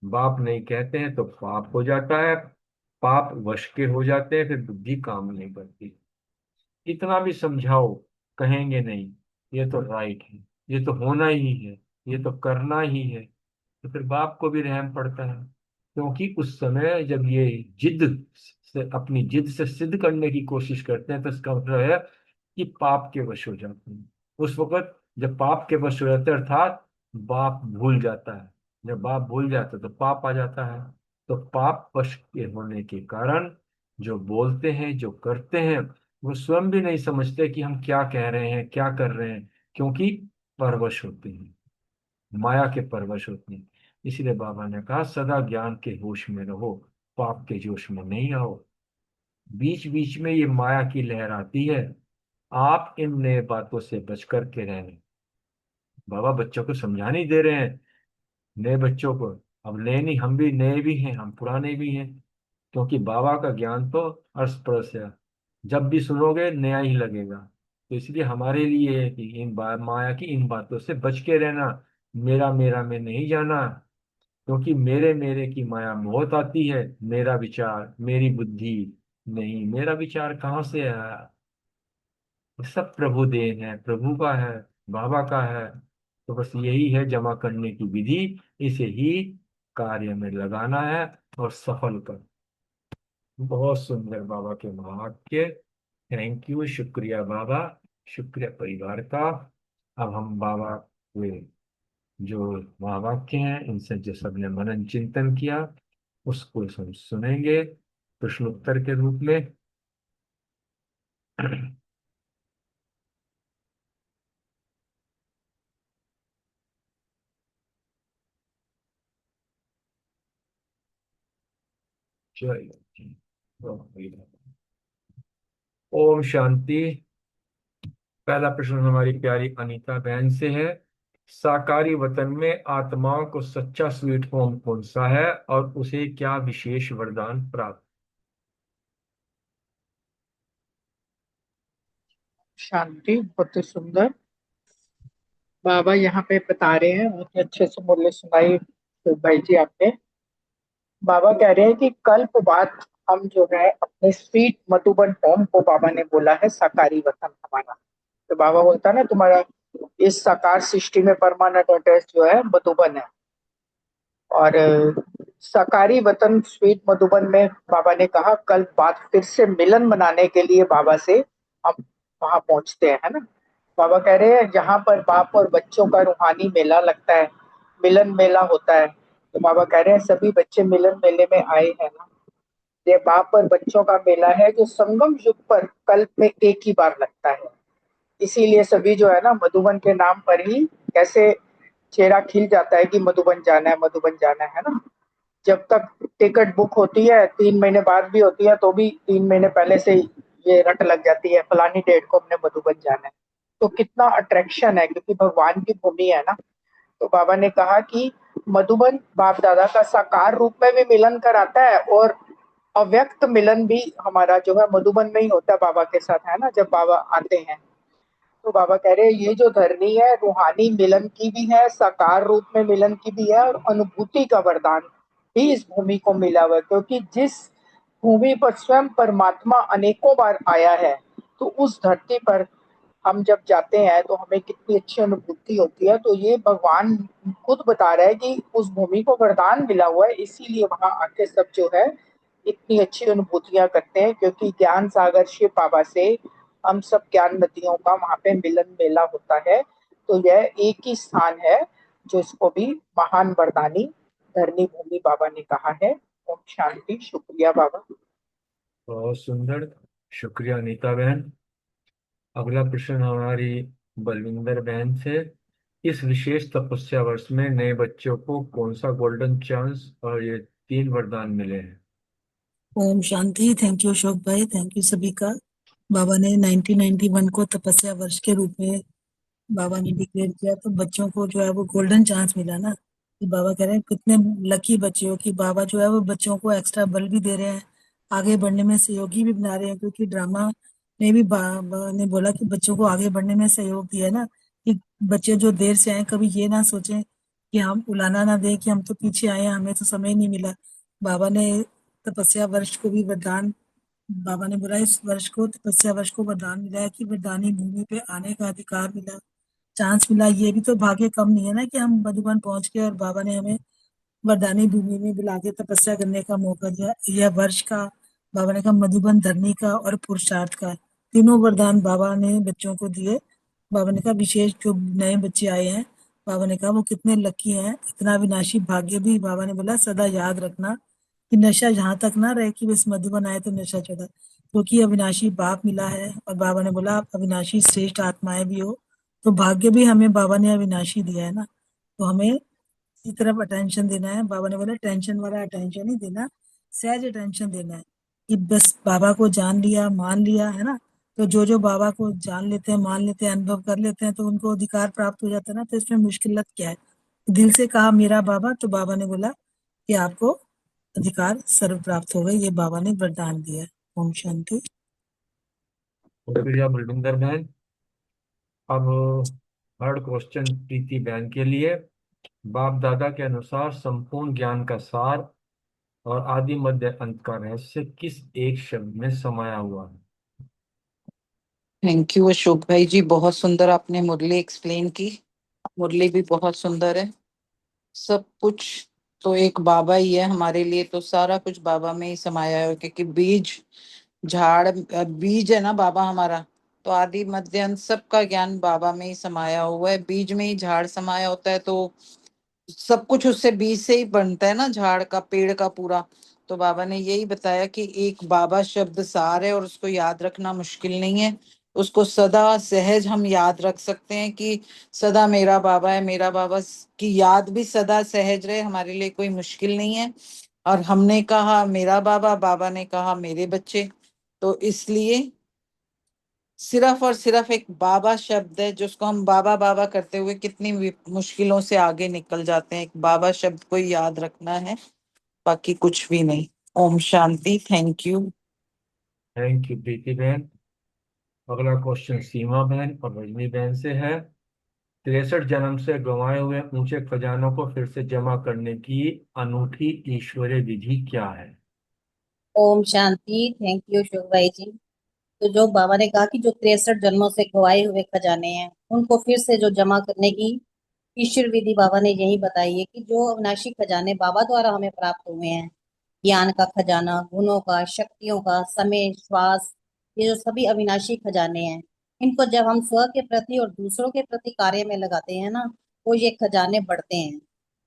बाप नहीं कहते हैं तो पाप हो जाता है, पाप वश के हो जाते हैं, फिर बुद्धि काम नहीं करती। कितना भी समझाओ कहेंगे नहीं, ये तो राइट है, ये तो होना ही है, ये तो करना ही है। तो फिर बाप को भी रहम पड़ता है। क्योंकि उस समय जब ये जिद से, अपनी जिद से सिद्ध करने की कोशिश करते हैं, तो इसका मतलब है कि पाप के वश हो जाते हैं। उस वक्त जब पाप के वश हो जाते हैं, अर्थात बाप भूल जाता है। जब बाप भूल जाता है तो पाप आ जाता है। तो पाप वश के होने के कारण जो बोलते हैं, जो करते हैं, वो स्वयं भी नहीं समझते कि हम क्या कह रहे हैं, क्या कर रहे हैं, क्योंकि परवश होते हैं, माया के परवश होते हैं। इसलिए बाबा ने कहा सदा ज्ञान के होश में रहो, पाप के जोश में नहीं आओ। बीच बीच में ये माया की लहर आती है, आप इन नए बातों से बच करके रहना। बाबा बच्चों को समझा नहीं दे रहे हैं, नए बच्चों को। अब नए नहीं, हम भी नए भी हैं, हम पुराने भी हैं, क्योंकि बाबा का ज्ञान तो अर्स परस है, जब भी सुनोगे नया ही लगेगा। तो इसलिए हमारे लिए है कि माया की इन बातों से बच के रहना, मेरा मेरा में नहीं जाना। क्योंकि मेरे मेरे की माया बहुत आती है, मेरा विचार, मेरी बुद्धि नहीं। मेरा विचार कहाँ से आया? ये सब प्रभु देन है, प्रभु का है, बाबा का है। तो बस यही है जमा करने की विधि, इसे ही कार्य में लगाना है और सफल कर। बहुत सुंदर बाबा के महावाक्य। थैंक यू, शुक्रिया बाबा, शुक्रिया परिवार का। अब हम बाबा के जो महावाक्य हैं, इनसे जो सबने मनन चिंतन किया, उसको हम सुनेंगे प्रश्नोत्तर के रूप में। जय ओम शांति। पहला प्रश्न हमारी प्यारी अनीता बहन से है। साकारी वतन में आत्माओं को सच्चा स्वीट होम कौन सा है और उसे क्या विशेष वरदान प्राप्त?
शांति, बहुत ही सुंदर। बाबा यहाँ पे बता रहे हैं, बहुत ही अच्छे से मूल्य सुनाई तो भाई जी आपने। बाबा कह रहे हैं कि कल्प बाद हम जो है अपने स्वीट मधुबन होम को, बाबा ने बोला है साकारी वतन हमारा। तो बाबा बोलता है ना, तुम्हारा इस साकार सृष्टि में परमानेंट एड्रेस जो है मधुबन है। और साकारी वतन स्वीट मधुबन में बाबा ने कहा कल बाद फिर से मिलन मनाने के लिए बाबा से हम वहां पहुंचते हैं, है ना। बाबा कह रहे हैं जहां पर बाप और बच्चों का रूहानी मेला लगता है, मिलन मेला होता है, तो बाबा कह रहे हैं सभी बच्चे मिलन मेले में आए हैं ना। ये बाप और बच्चों का मेला है जो संगम युग पर कल्प में एक ही बार लगता है। इसीलिए सभी जो है ना मधुबन के नाम पर ही कैसे चेहरा खिल जाता है कि मधुबन जाना है, मधुबन जाना है ना। जब तक टिकट बुक होती है, 3 महीने बाद भी होती है, तो भी 3 महीने पहले से ये रट लग जाती है, फलानी डेट को हमने मधुबन जाना है। तो कितना अट्रैक्शन है, क्योंकि भगवान की भूमि है ना। तो बाबा ने कहा कि मधुबन बाप दादा का साकार रूप में भी मिलन कराता है, और अव्यक्त मिलन भी हमारा जो है मधुबन में ही होता है बाबा के साथ, है ना, जब बाबा आते हैं। तो बाबा कह रहे हैं ये जो धरनी है रूहानी मिलन की भी है, साकार रूप में मिलन की भी है, और अनुभूति का वरदान भी इस भूमि को मिला हुआ है। क्योंकि जिस भूमि पर स्वयं परमात्मा अनेकों बार आया है, तो उस धरती पर हम जब जाते हैं तो हमें कितनी अच्छी अनुभूति होती है। तो ये भगवान खुद बता रहा है कि उस भूमि को वरदान मिला हुआ है, इसीलिए वहां आके सब जो है इतनी अच्छी अनुभूतियां करते हैं। क्योंकि ज्ञान सागर शिव बाबा से हम सब ज्ञान नदियों का वहां पे मिलन मेला होता है। तो यह एक ही स्थान है जो इसको भी महान वरदानी धरनी भूमि बाबा ने कहा है। ओम शांति, शुक्रिया बाबा।
बहुत सुंदर, शुक्रिया अनीता बहन। अगला प्रश्न हमारी बलविंदर बहन से। इस विशेष तपस्या वर्ष में नए बच्चों को कौन सा गोल्डन चांस और ये 3 वरदान मिले हैं?
ओम शांति। थैंक यू अशोक भाई, थैंक यू सभी का। बाबा ने 1991 को तपस्या वर्ष के रूप में बाबा ने डिक्लेयर किया, तो बच्चों को जो है वो गोल्डन चांस मिला ना। कि बाबा कह रहे हैं कितने लकी बच्चे हो कि बाबा जो है वो बच्चों को एक्स्ट्रा बल भी दे रहे हैं, आगे बढ़ने में सहयोगी भी बना रहे हैं। क्योंकि ड्रामा में भी बाबा ने बोला कि बच्चों को आगे बढ़ने में सहयोग दिया ना, कि बच्चे जो देर से आए कभी ये ना सोचें कि हम उलाना ना दे कि हम तो पीछे आए हैं, हमें तो समय नहीं मिला। बाबा ने तपस्या वर्ष को भी वरदान, बाबा ने बोला इस वर्ष को तपस्या वर्ष को वरदान मिला है कि वरदानी भूमि पे आने का अधिकार मिला, चांस मिला। ये भी तो भाग्य कम नहीं है ना कि हम मधुबन पहुंच गए और बाबा ने हमें वरदानी भूमि में बुला के तपस्या करने का मौका दिया। यह वर्ष का बाबा ने कहा मधुबन धरनी का और पुरुषार्थ का तीनों वरदान बाबा ने बच्चों को दिए। बाबा ने कहा विशेष जो नए बच्चे आए हैं, बाबा ने कहा वो कितने लकी हैं, इतना विनाशी भाग्य भी बाबा ने बोला सदा याद रखना कि नशा जहां तक ना रहे कि बस मधुबन आए तो नशा चढ़ा, क्योंकि अविनाशी बाप मिला है। और बाबा ने बोला आप अविनाशी श्रेष्ठ आत्माएं भी हो, तो भाग्य भी हमें बाबा ने अविनाशी दिया है ना, तो हमें इसी तरफ अटेंशन देना है। बाबा ने बोला टेंशन वाला अटेंशन ही देना, सहज अटेंशन देना है कि बस बाबा को जान लिया मान लिया है ना। तो जो जो बाबा को जान लेते हैं मान लेते हैं अनुभव कर लेते हैं तो उनको अधिकार प्राप्त हो जाता है ना, तो इसमें मुश्किल क्या है। दिल से कहा मेरा बाबा, तो बाबा ने बोला कि आपको अधिकार सर्व प्राप्त हो गए, ये बाबा ने वरदान दिया है। ओम शांति।
शुक्रिया बलविंदर बहन। अब थर्ड क्वेश्चन प्रीति बहन के लिए। बाप दादा के अनुसार संपूर्ण ज्ञान का सार और आदि मध्य अंत का रहस्य किस एक शब्द में समाया हुआ है?
थैंक यू अशोक भाई जी, बहुत सुंदर आपने मुरली एक्सप्लेन की। मुरली भी बहुत सुंदर है। सब कुछ तो एक बाबा ही है हमारे लिए, तो सारा कुछ बाबा में ही समाया है, क्योंकि बीज झाड़ बीज है ना बाबा हमारा, तो आदि मध्य अंत सबका ज्ञान बाबा में ही समाया हुआ है। बीज में ही झाड़ समाया होता है, तो सब कुछ उससे बीज से ही बनता है ना, झाड़ का पेड़ का पूरा। तो बाबा ने यही बताया कि एक बाबा शब्द सार है और उसको याद रखना मुश्किल नहीं है। उसको सदा सहज हम याद रख सकते हैं कि सदा मेरा बाबा है, मेरा बाबा की याद भी सदा सहज रहे, हमारे लिए कोई मुश्किल नहीं है। और हमने कहा मेरा बाबा, बाबा ने कहा मेरे बच्चे, तो इसलिए सिर्फ और सिर्फ एक बाबा शब्द है जिसको हम बाबा बाबा करते हुए कितनी मुश्किलों से आगे निकल जाते हैं। एक बाबा शब्द को ही याद रखना है, बाकी कुछ भी नहीं। ओम शांति। Thank you.
Thank you Preeti बहन। अगला क्वेश्चन सीमा बहन और रजनी बहन से है। 63 जन्म से गंवाए हुए ऊंचे खजानों को फिर से जमा करने की अनूठी ईश्वरीय विधि क्या है?
ओम शांति। थैंक यू अशोक भाई जी। तो जो बाबा ने कहा कि जो 63 जन्मों से गवाए हुए खजाने हैं उनको फिर से जो जमा करने की ईश्वर विधि बाबा ने यही बताई है कि जो अविनाशी खजाने बाबा द्वारा हमें प्राप्त हुए हैं, ज्ञान का खजाना, गुणों का, शक्तियों का, समय, श्वास, ये जो सभी अविनाशी खजाने हैं, इनको जब हम स्व के प्रति और दूसरों के प्रति कार्य में लगाते हैं ना, तो ये खजाने बढ़ते हैं।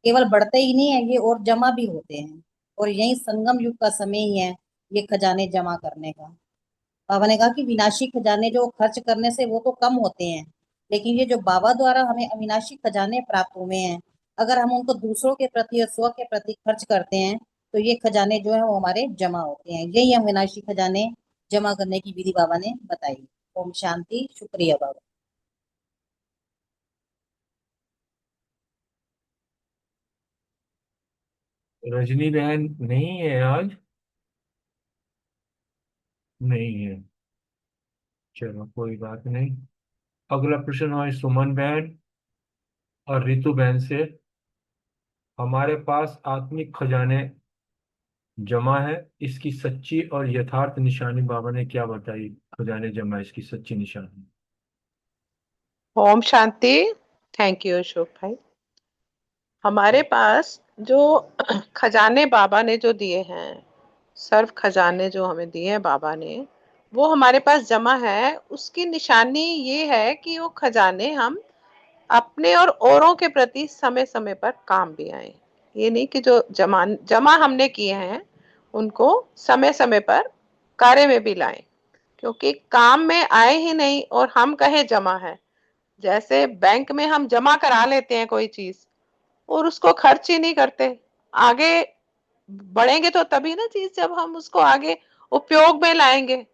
केवल बढ़ते ही नहीं है, ये और जमा भी होते हैं। और यही संगम युग का समय ही है ये खजाने जमा करने का। बाबा ने कहा कि विनाशी खजाने जो खर्च करने से वो तो कम होते हैं, लेकिन ये जो बाबा द्वारा हमें अविनाशी खजाने प्राप्त हुए हैं, अगर हम उनको दूसरों के प्रति और स्व के प्रति खर्च करते हैं तो ये खजाने जो है वो हमारे जमा होते हैं। यही हम विनाशी खजाने जमा करने की विधि बाबा ने बताई। ओम शांति। शुक्रिया बाबा।
रजनी बहन नहीं है आज? नहीं है, चलो कोई बात नहीं। अगला प्रश्न है सुमन बहन और रितु बहन से। हमारे पास आत्मिक खजाने जमा है, इसकी सच्ची और यथार्थ निशानी बाबा ने क्या बताई? खजाने जमा, इसकी सच्ची निशानी।
ओम शांति। थैंक यू अशोक भाई। हमारे पास जो खजाने बाबा ने जो दिए हैं, सर्व खजाने जो हमें दिए हैं बाबा ने, वो हमारे पास जमा है। उसकी निशानी ये है कि वो खजाने हम अपने और औरों के प्रति समय समय पर काम भी आए। ये नहीं कि जो जमा हमने किए हैं उनको समय समय पर कार्य में भी लाएं, क्योंकि काम में आए ही नहीं और हम कहे जमा है। जैसे बैंक में हम जमा करा लेते हैं कोई चीज और उसको खर्च ही नहीं करते, आगे बढ़ेंगे तो तभी ना चीज, जब हम उसको आगे उपयोग में लाएंगे।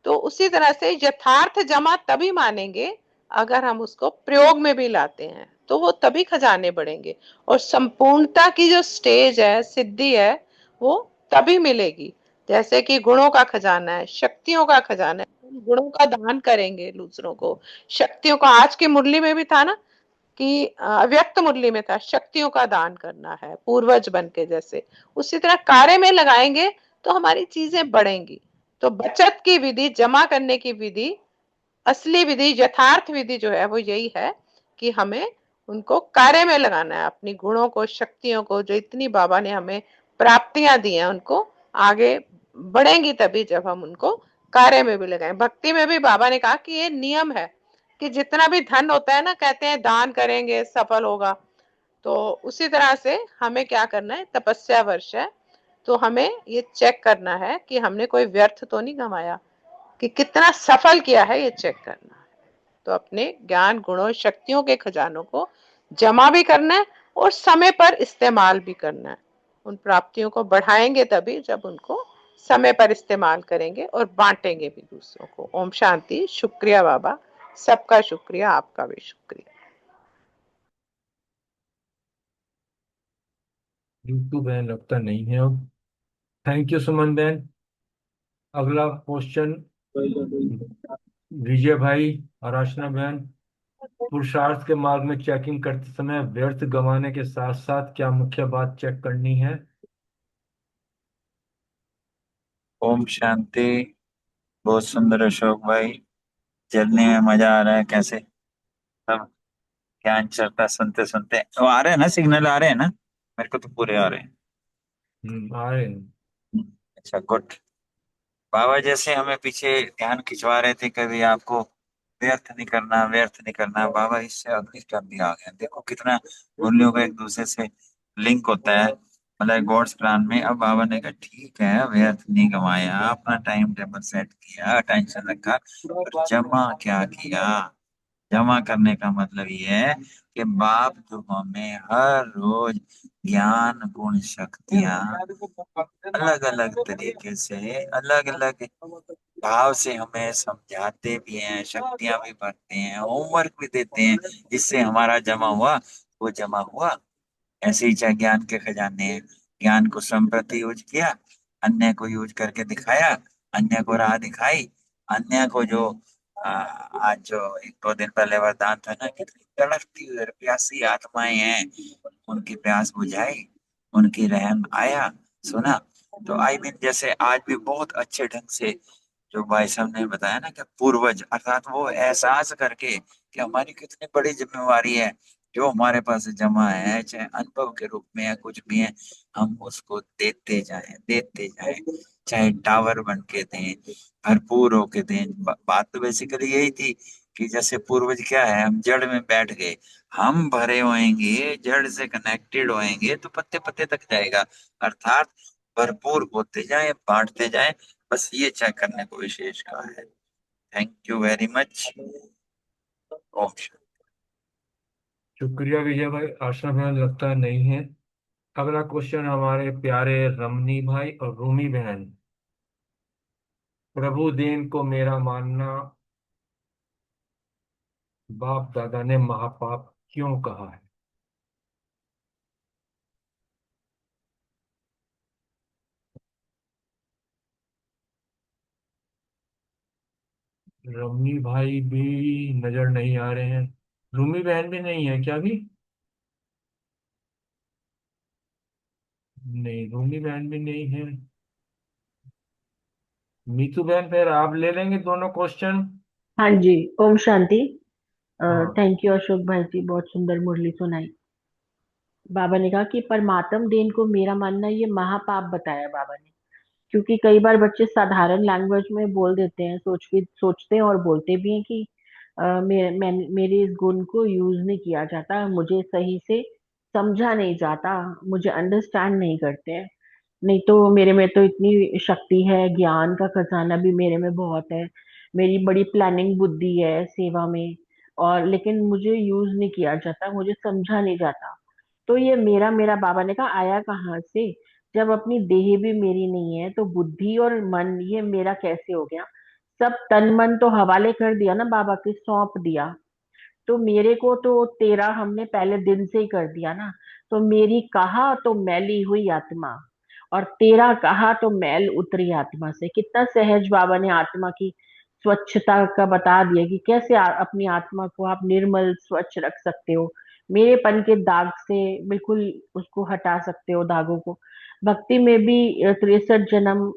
तो उसी तरह से यथार्थ जमा तभी मानेंगे अगर हम उसको प्रयोग में भी लाते हैं, तो वो तभी खजाने बढ़ेंगे। और संपूर्णता की जो स्टेज है, सिद्धि है, वो तभी मिलेगी। जैसे कि गुणों का खजाना है, शक्तियों का खजाना है, गुणों का दान करेंगे दूसरों को, शक्तियों का, आज की मुरली में भी था ना कि अव्यक्त मुरली में था, शक्तियों का दान करना है पूर्वज बन के। जैसे उसी तरह कार्य में लगाएंगे तो हमारी चीजें बढ़ेंगी। तो बचत की विधि, जमा करने की विधि, असली विधि, यथार्थ विधि जो है वो यही है कि हमें उनको कार्य में लगाना है, अपनी गुणों को, शक्तियों को, जो इतनी बाबा ने हमें प्राप्तियां दी हैं, उनको आगे बढ़ेंगी तभी जब हम उनको कार्य में भी लगाएं। भक्ति में भी बाबा ने कहा कि ये नियम है कि जितना भी धन होता है ना, कहते हैं दान करेंगे सफल होगा, तो उसी तरह से हमें क्या करना है, तपस्या वर्ष है तो हमें ये चेक करना है कि हमने कोई व्यर्थ तो नहीं गंवाया, कि कितना सफल किया है, ये चेक करना है। तो अपने ज्ञान, गुणों, शक्तियों के खजानों को जमा भी करना है और समय पर इस्तेमाल भी करना है। उन प्राप्तियों को बढ़ाएंगे तभी जब उनको समय पर इस्तेमाल करेंगे और बांटेंगे भी दूसरों को। ओम शांति। शुक्रिया बाबा, सबका शुक्रिया, आपका भी शुक्रिया।
रितु बहन लगता नहीं है अब। थैंक यू सुमन बहन। अगला क्वेश्चन विजय भाई और अर्चना बहन। पुरुषार्थ के मार्ग में चेकिंग करते समय व्यर्थ गंवाने के साथ साथ क्या मुख्य बात चेक करनी है?
ओम शांति। बहुत सुंदर अशोक भाई, जर्नी में मजा आ रहा है। कैसे सब ज्ञान चर्चा सुनते सुनते वो आ रहे हैं ना, सिग्नल आ रहे हैं ना? मेरे को तो पूरे आ रहे हैं।
आ रहे हैं।
अच्छा, गुड। बाबा जैसे हमें पीछे ध्यान खिंचवा रहे थे, कभी आपको व्यर्थ नहीं करना, व्यर्थ नहीं करना। बाबा इससे अगली स्टेप भी आ गया। देखो कितना मूल्यों का एक दूसरे से लिंक होता है, मतलब गॉड्स प्लान में। अब बाबा ने कहा ठीक है, व्यर्थ नहीं गंवाया, अपना टाइम टेबल सेट किया, टेंशन रखा, और जमा क्या किया। जमा करने का मतलब ये है कि बाप जो हमें हर रोज ज्ञान, गुण, शक्तियां अलग अलग तरीके से, अलग अलग भाव से हमें समझाते भी हैं, शक्तियां भी भरते हैं, होमवर्क भी देते हैं, जिससे हमारा जमा हुआ वो जमा हुआ। ऐसे ही चाहे ज्ञान के खजाने हैं, ज्ञान को संप्रति यूज किया, अन्य को यूज करके दिखाया, अन्य को राह दिखाई, अन्य को जो आज जो एक दो दिन पहले वरदान था ना, कितनी तड़पती हुई प्यासी आत्माएं हैं, उनकी प्यास बुझाई, उनकी रहम आया, सुना। तो आई मीन जैसे आज भी बहुत अच्छे ढंग से जो भाई साहब ने बताया ना, कि पूर्वज अर्थात वो एहसास करके कि हमारी कितनी बड़ी जिम्मेवारी है, जो हमारे पास जमा है, चाहे अनुभव के रूप में या कुछ भी है, हम उसको देते जाएं, देते जाएं। चाहे टावर बन के दें, भरपूर होके दें। बात तो बेसिकली यही थी कि जैसे पूर्वज क्या है, हम जड़ में बैठ गए, हम भरे होएंगे, जड़ से कनेक्टेड होएंगे तो पत्ते पत्ते तक जाएगा। अर्थात भरपूर होते जाएं, बांटते जाएं। बस ये चेक करने को विशेष कहा है। Thank you very much. ओम शांति।
शुक्रिया विजय भाई। आशा बहन लगता है नहीं है। अगला क्वेश्चन हमारे प्यारे रमनी भाई और रूमी बहन। प्रभु देन को मेरा मानना, बाप दादा ने महापाप क्यों कहा है? रमनी भाई भी नजर नहीं आ रहे हैं। रूमी बहन भी नहीं है क्या भी? नहीं, रूमी बहन भी नहीं है। मीतू बहन फिर आप ले लेंगे दोनों क्वेश्चन।
हाँ जी। ओम शांति।
हाँ।
थैंक यू अशोक भाई जी, बहुत सुंदर मुरली सुनाई। बाबा ने कहा कि परमात्म देन को मेरा मानना, ये महापाप बताया बाबा ने। क्योंकि कई बार बच्चे साधारण लैंग्वेज में बोल देते हैं, सोचते हैं और बोलते भी हैं कि मेरे इस गुण को यूज नहीं किया जाता, मुझे सही से समझा नहीं जाता, मुझे अंडरस्टैंड नहीं करते हैं। नहीं तो मेरे में तो इतनी शक्ति है, ज्ञान का खजाना भी मेरे में बहुत है, मेरी बड़ी प्लानिंग बुद्धि है सेवा में, और लेकिन मुझे यूज नहीं किया जाता, मुझे समझा नहीं जाता। तो ये मेरा मेरा बाबा ने कहा आया कहाँ से? जब अपनी देह भी मेरी नहीं है तो बुद्धि और मन ये मेरा कैसे हो गया? सब तन मन तो हवाले कर दिया ना, बाबा के सौंप दिया। तो मेरे को तो तेरा हमने पहले दिन से ही कर दिया ना। तो मेरी कहा तो मैली हुई आत्मा, और तेरा कहा तो मैल उतरी आत्मा से। कितना सहज बाबा ने आत्मा की स्वच्छता का बता दिया कि कैसे अपनी आत्मा को आप निर्मल स्वच्छ रख सकते हो, मेरेपन के दाग से बिल्कुल उसको हटा सकते हो, दागों को। भक्ति में भी 63 जन्म,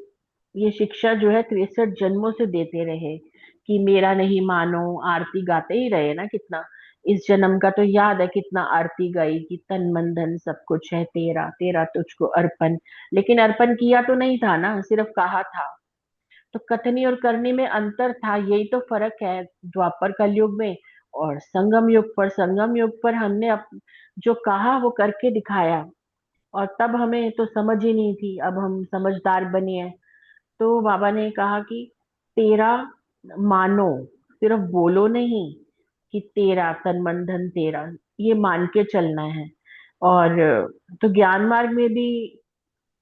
ये शिक्षा जो है 63 जन्मों से देते रहे कि मेरा नहीं मानो, आरती गाते ही रहे ना कितना। इस जन्म का तो याद है कितना आरती गाई कि तन मन धन सब कुछ है तेरा, तेरा तुझको अर्पण। लेकिन अर्पण किया तो नहीं था ना, सिर्फ कहा था। तो कथनी और करनी में अंतर था, यही तो फर्क है द्वापर कलयुग में और संगम युग पर। संगम युग पर हमने जो कहा वो करके दिखाया, और तब हमें तो समझ ही नहीं थी, अब हम समझदार बने हैं। तो बाबा ने कहा कि तेरा मानो, सिर्फ बोलो नहीं कि तेरा तन मन धन तेरा, ये मान के चलना है। और तो ज्ञान मार्ग में भी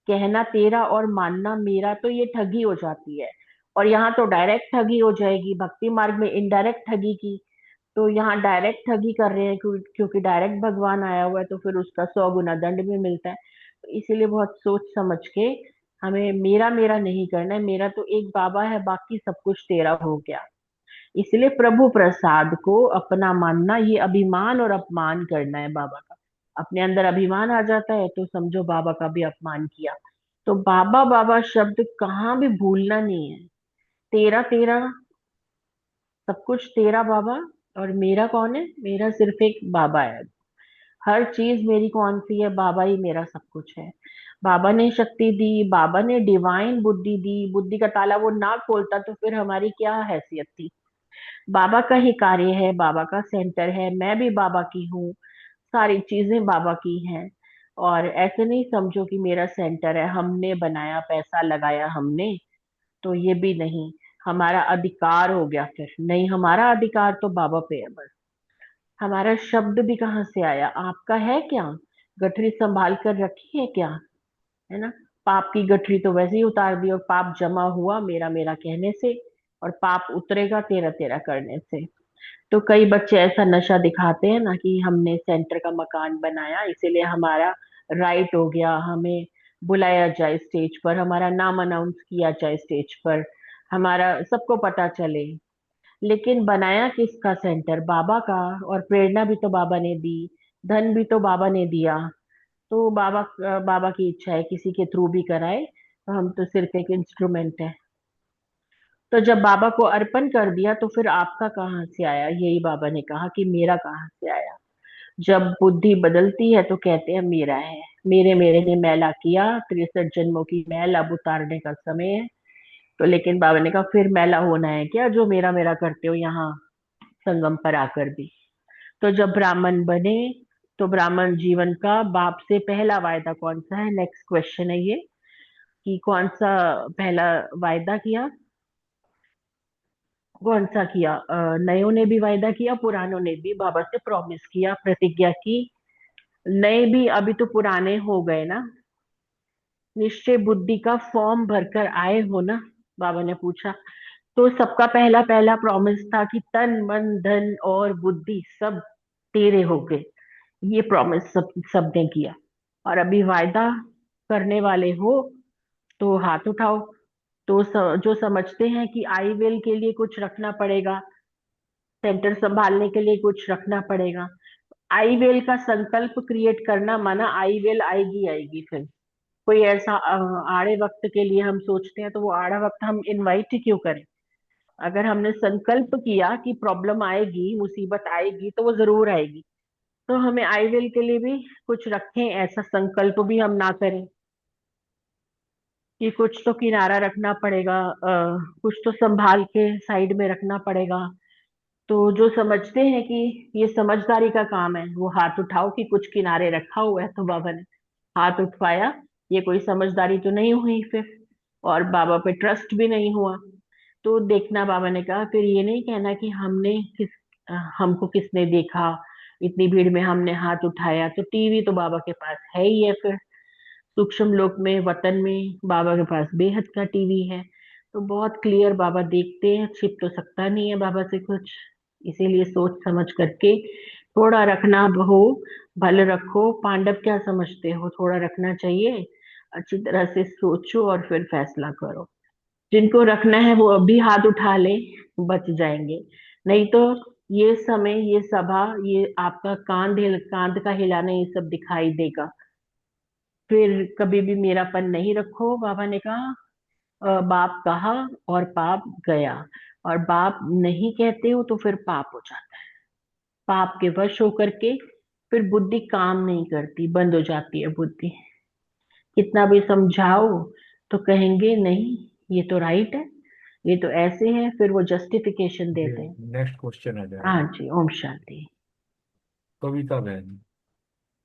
कहना तेरा और मानना मेरा, तो ये ठगी हो जाती है। और यहाँ तो डायरेक्ट ठगी हो जाएगी, भक्ति मार्ग में इनडायरेक्ट ठगी की। तो यहाँ डायरेक्ट ठगी कर रहे हैं क्योंकि डायरेक्ट भगवान आया हुआ है, तो फिर उसका 100 गुना दंड भी मिलता है। तो इसीलिए बहुत सोच समझ के हमें मेरा मेरा नहीं करना है। मेरा तो एक बाबा है, बाकी सब कुछ तेरा हो गया। इसलिए प्रभु प्रसाद को अपना मानना, ये अभिमान और अपमान करना है बाबा का। अपने अंदर अभिमान आ जाता है तो समझो बाबा का भी अपमान किया। तो बाबा बाबा शब्द कहाँ भी भूलना नहीं है। तेरा तेरा, सब कुछ तेरा बाबा। और मेरा कौन है? मेरा सिर्फ एक बाबा है। हर चीज मेरी कौन सी है? बाबा ही मेरा सब कुछ है। बाबा ने शक्ति दी, बाबा ने डिवाइन बुद्धि दी। बुद्धि का ताला वो ना खोलता तो फिर हमारी क्या हैसियत थी। बाबा का ही कार्य है, बाबा का सेंटर है, मैं भी बाबा की हूँ, सारी चीजें बाबा की हैं। और ऐसे नहीं समझो कि मेरा सेंटर है, हमने बनाया, पैसा लगाया हमने, तो ये भी नहीं। हमारा अधिकार हो गया फिर नहीं, हमारा अधिकार तो बाबा पे है बस। हमारा शब्द भी कहाँ से आया? आपका है क्या? गठरी संभाल कर रखी है क्या? है ना? पाप की गठरी तो वैसे ही उतार दी, और पाप जमा हुआ मेरा मेरा कहने से, और पाप उतरेगा तेरा तेरा करने से। तो कई बच्चे ऐसा नशा दिखाते हैं ना कि हमने सेंटर का मकान बनाया, इसीलिए हमारा राइट हो गया, हमें बुलाया जाए स्टेज पर, हमारा नाम अनाउंस किया जाए स्टेज पर, हमारा सबको पता चले। लेकिन बनाया किसका सेंटर? बाबा का। और प्रेरणा भी तो बाबा ने दी, धन भी तो बाबा ने दिया। तो बाबा की इच्छा है किसी के थ्रू भी कराए, तो हम तो सिर्फ एक इंस्ट्रूमेंट है। तो जब बाबा को अर्पण कर दिया तो फिर आपका कहाँ से आया? यही बाबा ने कहा कि मेरा कहाँ से आया। जब बुद्धि बदलती है तो कहते हैं मेरा है, मेरे मेरे ने मैला किया, 63 जन्मों की मैल अब उतारने का समय है। तो लेकिन बाबा ने कहा फिर मैला होना है क्या जो मेरा मेरा करते हो यहाँ संगम पर आकर भी? तो जब ब्राह्मण बने तो ब्राह्मण जीवन का बाप से पहला वायदा कौन सा है? नेक्स्ट क्वेश्चन है ये, कि कौन सा पहला वायदा किया? कौन सा किया? नयों ने भी वायदा किया, पुरानों ने भी बाबा से प्रॉमिस किया, प्रतिज्ञा की। नए भी अभी तो पुराने हो गए ना। निश्चय बुद्धि का फॉर्म भरकर आए हो ना? बाबा ने पूछा। तो सबका पहला पहला प्रॉमिस था कि तन मन धन और बुद्धि सब तेरे हो गए। ये प्रॉमिस सबने किया। और अभी वायदा करने वाले हो तो हाथ उठाओ। तो जो समझते हैं कि आई विल के लिए कुछ रखना पड़ेगा, सेंटर संभालने के लिए कुछ रखना पड़ेगा, आई विल का संकल्प क्रिएट करना माना आई विल आएगी आएगी। फिर कोई ऐसा आड़े वक्त के लिए हम सोचते हैं तो वो आड़ा वक्त हम इनवाइट ही क्यों करें? अगर हमने संकल्प किया कि प्रॉब्लम आएगी, मुसीबत आएगी, तो वो जरूर आएगी। तो हमें आई विल के लिए भी कुछ रखें, ऐसा संकल्प भी हम ना करें कि कुछ तो किनारा रखना पड़ेगा, कुछ तो संभाल के साइड में रखना पड़ेगा। तो जो समझते हैं कि ये समझदारी का काम है वो हाथ उठाओ कि कुछ किनारे रखा हुआ है। तो बाबा ने हाथ उठवाया, ये कोई समझदारी तो नहीं हुई फिर, और बाबा पे ट्रस्ट भी नहीं हुआ। तो देखना, बाबा ने कहा फिर ये नहीं कहना कि हमको किसने देखा, इतनी भीड़ में हमने हाथ उठाया। तो टीवी तो बाबा के पास है ही है फिर, सूक्ष्म लोक में, वतन में बाबा के पास बेहद का टीवी है। तो बहुत क्लियर बाबा देखते हैं, छिप तो सकता नहीं है बाबा से कुछ। इसीलिए सोच समझ करके थोड़ा रखना हो, भले रखो। पांडव क्या समझते हो, थोड़ा रखना चाहिए। अच्छी तरह से सोचो और फिर फैसला करो। जिनको रखना है वो अभी हाथ उठा ले, बच जाएंगे। नहीं तो ये समय, ये सभा, ये आपका कांध का हिलाना, ये सब दिखाई देगा। फिर कभी भी मेरापन नहीं रखो। बाबा ने कहा बाप कहा और पाप गया, और बाप नहीं कहते हो तो फिर पाप हो जाता है। पाप के वश होकर के फिर बुद्धि काम नहीं करती, बंद हो जाती है बुद्धि। कितना भी समझाओ तो कहेंगे नहीं, ये तो राइट है, ये तो ऐसे है, फिर वो जस्टिफिकेशन देते हैं।
नेक्स्ट क्वेश्चन आ
हाँ
जाएगा।
जी, ओम शांति।
कविता बहन।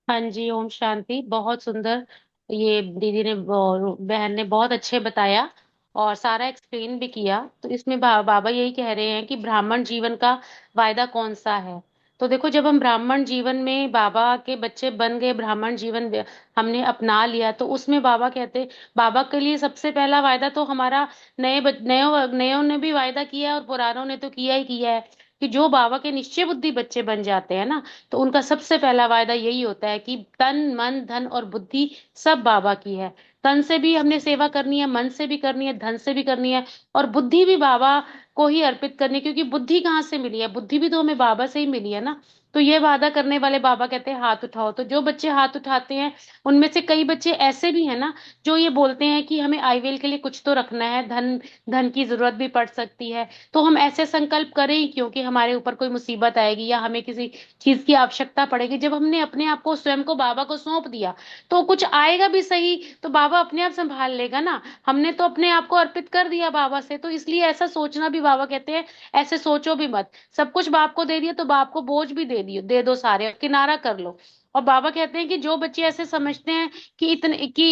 हाँ जी, ओम शांति। बहुत सुंदर। ये दीदी ने और बहन ने बहुत अच्छे बताया और सारा एक्सप्लेन भी किया। तो इसमें बाबा यही कह रहे हैं कि ब्राह्मण जीवन का वायदा कौन सा है। तो देखो, जब हम ब्राह्मण जीवन में बाबा के बच्चे बन गए, ब्राह्मण जीवन हमने अपना लिया, तो उसमें बाबा कहते, बाबा के लिए सबसे पहला वायदा तो हमारा नयों नयों ने भी वायदा किया है और पुरानों ने तो किया ही किया है कि जो बाबा के निश्चय बुद्धि बच्चे बन जाते हैं ना, तो उनका सबसे पहला वायदा यही होता है कि तन मन धन और बुद्धि सब बाबा की है। तन से भी हमने सेवा करनी है, मन से भी करनी है, धन से भी करनी है, और बुद्धि भी बाबा को ही अर्पित करनी है। क्योंकि बुद्धि कहाँ से मिली है? बुद्धि भी तो हमें बाबा से ही मिली है ना। तो ये वादा करने वाले बाबा कहते हैं हाथ उठाओ। तो जो बच्चे हाथ उठाते हैं, उनमें से कई बच्चे ऐसे भी हैं ना जो ये बोलते हैं कि हमें आईवेल के लिए कुछ तो रखना है, धन धन की जरूरत भी पड़ सकती है। तो हम ऐसे संकल्प करें ही क्योंकि हमारे ऊपर कोई मुसीबत आएगी या हमें किसी चीज की आवश्यकता पड़ेगी। जब हमने अपने आप को, स्वयं को बाबा को सौंप दिया, तो कुछ आएगा भी सही तो बाबा अपने आप संभाल लेगा ना। हमने तो अपने आप को अर्पित कर दिया बाबा से, तो इसलिए ऐसा सोचना भी, बाबा कहते हैं ऐसे सोचो भी मत। सब कुछ बाप को दे दिया तो बाप को बोझ भी दे दो सारे, किनारा कर लो। और बाबा कहते हैं कि जो बच्चे ऐसे समझते हैं कि इतने कि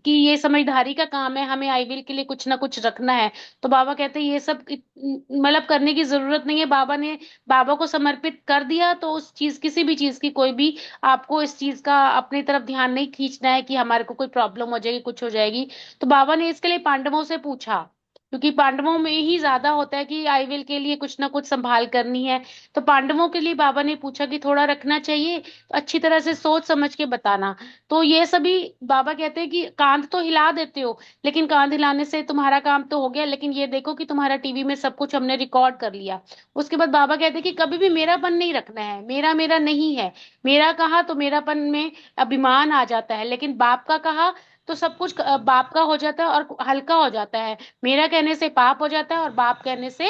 ये समझदारी का काम है, हमें आईविल के लिए कुछ ना कुछ रखना है, तो बाबा कहते हैं ये सब मतलब करने की जरूरत नहीं है। बाबा ने बाबा को समर्पित कर दिया, तो उस चीज, किसी भी चीज की, कोई भी, आपको इस चीज का अपनी तरफ ध्यान नहीं खींचना है कि हमारे को कोई प्रॉब्लम हो जाएगी, कुछ हो जाएगी। तो बाबा ने इसके लिए पांडवों से पूछा, क्योंकि पांडवों में ही ज्यादा होता है कि आईविल के लिए कुछ ना कुछ संभाल करनी है। तो पांडवों के लिए बाबा ने पूछा कि थोड़ा रखना चाहिए, तो अच्छी तरह से सोच समझ के बताना। तो ये सभी बाबा कहते हैं कि कांध तो हिला देते हो, लेकिन कांध हिलाने से तुम्हारा काम तो हो गया, लेकिन ये देखो कि तुम्हारा टीवी में सब कुछ हमने रिकॉर्ड कर लिया। उसके बाद बाबा कहते हैं कि कभी भी मेरापन नहीं रखना है, मेरा मेरा नहीं है। मेरा कहा तो मेरापन में अभिमान आ जाता है, लेकिन बाप का कहा तो सब कुछ बाप का हो जाता है और हल्का हो जाता है। मेरा कहने से पाप हो जाता है और बाप कहने से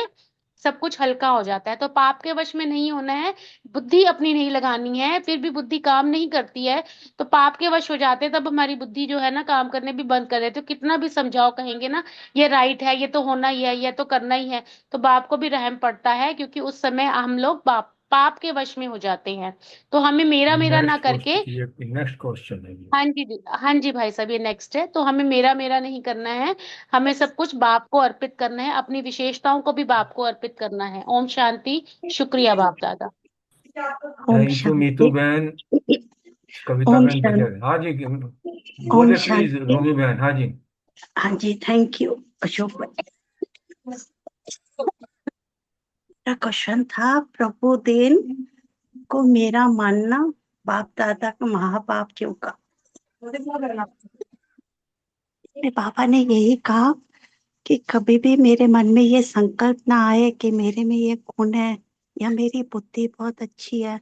सब कुछ हल्का हो जाता है। तो पाप के वश में नहीं होना है, बुद्धि अपनी नहीं लगानी है। फिर भी बुद्धि काम नहीं करती है तो पाप के वश हो जाते हैं, तब हमारी बुद्धि जो है ना काम करने भी बंद कर देती है। तो कितना भी समझाओ, कहेंगे ना ये राइट है, ये तो होना ही है, ये तो करना ही है। तो बाप को भी रहम पड़ता है, क्योंकि उस समय हम लोग पाप के वश में हो जाते हैं। तो हमें मेरा मेरा ना
नेक्स्ट
करके,
क्वेश्चन, ये नेक्स्ट क्वेश्चन है ये।
हाँ जी हाँ जी भाई साहब, ये नेक्स्ट है। तो हमें मेरा मेरा नहीं करना है, हमें सब कुछ बाप को अर्पित करना है, अपनी विशेषताओं को भी बाप को अर्पित करना है। ओम शांति। शुक्रिया बाप दादा।
ओम
थैंक यू मीतू
शांति।
बहन। कविता
ओम
बहन
शांति।
बोले, हाँ जी
ओम
बोले प्लीज
शांति।
रोमी बहन, हाँ जी।
हाँ जी, थैंक यू अशोक भाई। मेरा क्वेश्चन था, प्रभु देन को मेरा मानना बाप दादा का महापाप क्यों का? मेरे पापा ने यही कहा कि कभी भी मेरे मन में ये संकल्प ना आए कि मेरे में ये गुण है या मेरी बुद्धि बहुत अच्छी है।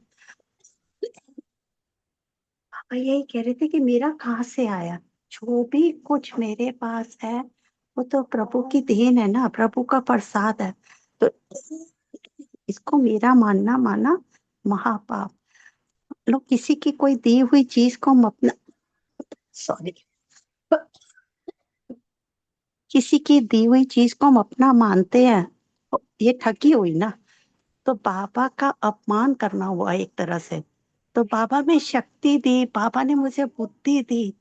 पापा यही कह रहे थे कि मेरा कहाँ से आया, जो भी कुछ मेरे पास है वो तो प्रभु की देन है ना, प्रभु का प्रसाद है। तो इसको मेरा मानना माना महापाप। लोग किसी की कोई दी हुई चीज को हम अपना, सॉरी, किसी की दी हुई चीज को हम अपना मानते हैं, तो ये ठगी हुई ना। तो बाबा का अपमान करना हुआ एक तरह से। तो बाबा में शक्ति दी, बाबा ने मुझे बुद्धि दी।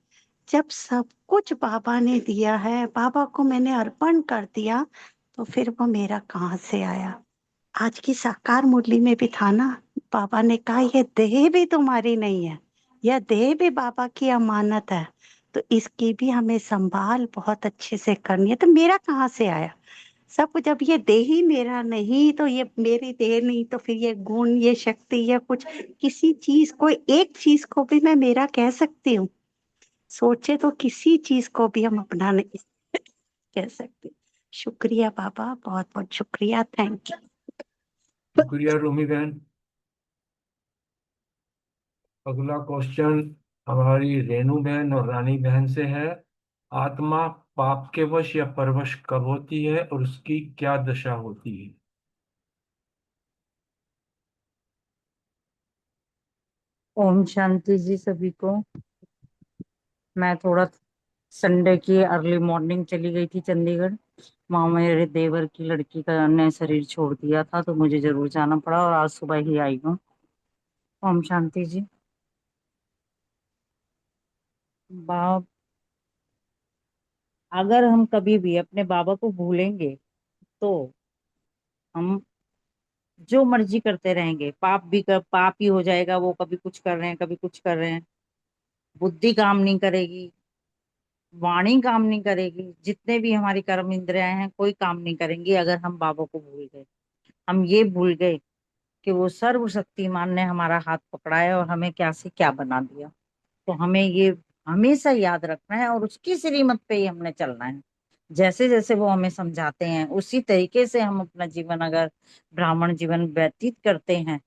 जब सब कुछ बाबा ने दिया है, बाबा को मैंने अर्पण कर दिया, तो फिर वो मेरा कहाँ से आया? आज की साकार मुरली में भी था ना, बाबा ने कहा ये देह भी तुम्हारी नहीं है, यह देह भी बाबा की अमानत है, तो इसकी भी हमें संभाल बहुत अच्छे से करनी है। तो मेरा कहाँ से आया? सब जब ये देह ही मेरा नहीं, तो ये मेरी देह नहीं, तो फिर ये गुण, ये शक्ति, ये कुछ, किसी चीज को, एक चीज को भी मैं मेरा कह सकती हूँ? सोचे तो किसी चीज को भी हम अपना नहीं कह सकते। शुक्रिया बाबा, बहुत बहुत शुक्रिया, थैंक यू।
शुक्रिया रोमी बहन। अगला क्वेश्चन हमारी रेनू बहन और रानी बहन से है। आत्मा पाप के वश या परवश कब होती है और उसकी क्या दशा होती है?
ओम शांति जी सभी को। मैं थोड़ा संडे की अर्ली मॉर्निंग चली गई थी चंडीगढ़। वहां मेरे देवर की लड़की का ने शरीर छोड़ दिया था, तो मुझे जरूर जाना पड़ा और आज सुबह ही आई हूँ। ओम शांति जी। बाप, अगर हम कभी भी अपने बाबा को भूलेंगे तो हम जो मर्जी करते रहेंगे, पाप ही हो जाएगा। वो कभी कुछ कर रहे हैं, कभी कुछ कर रहे हैं। बुद्धि काम नहीं करेगी, वाणी काम नहीं करेगी, जितने भी हमारी कर्म इंद्रियां हैं कोई काम नहीं करेंगी अगर हम बाबा को भूल गए। हम ये भूल गए कि वो सर्वशक्तिमान ने हमारा हाथ पकड़ा है और हमें क्या से क्या बना दिया। तो हमें ये हमेशा याद रखना है और उसकी श्रीमत पे ही हमने चलना है। जैसे जैसे वो हमें समझाते हैं उसी तरीके से हम अपना जीवन, अगर ब्राह्मण जीवन व्यतीत करते हैं,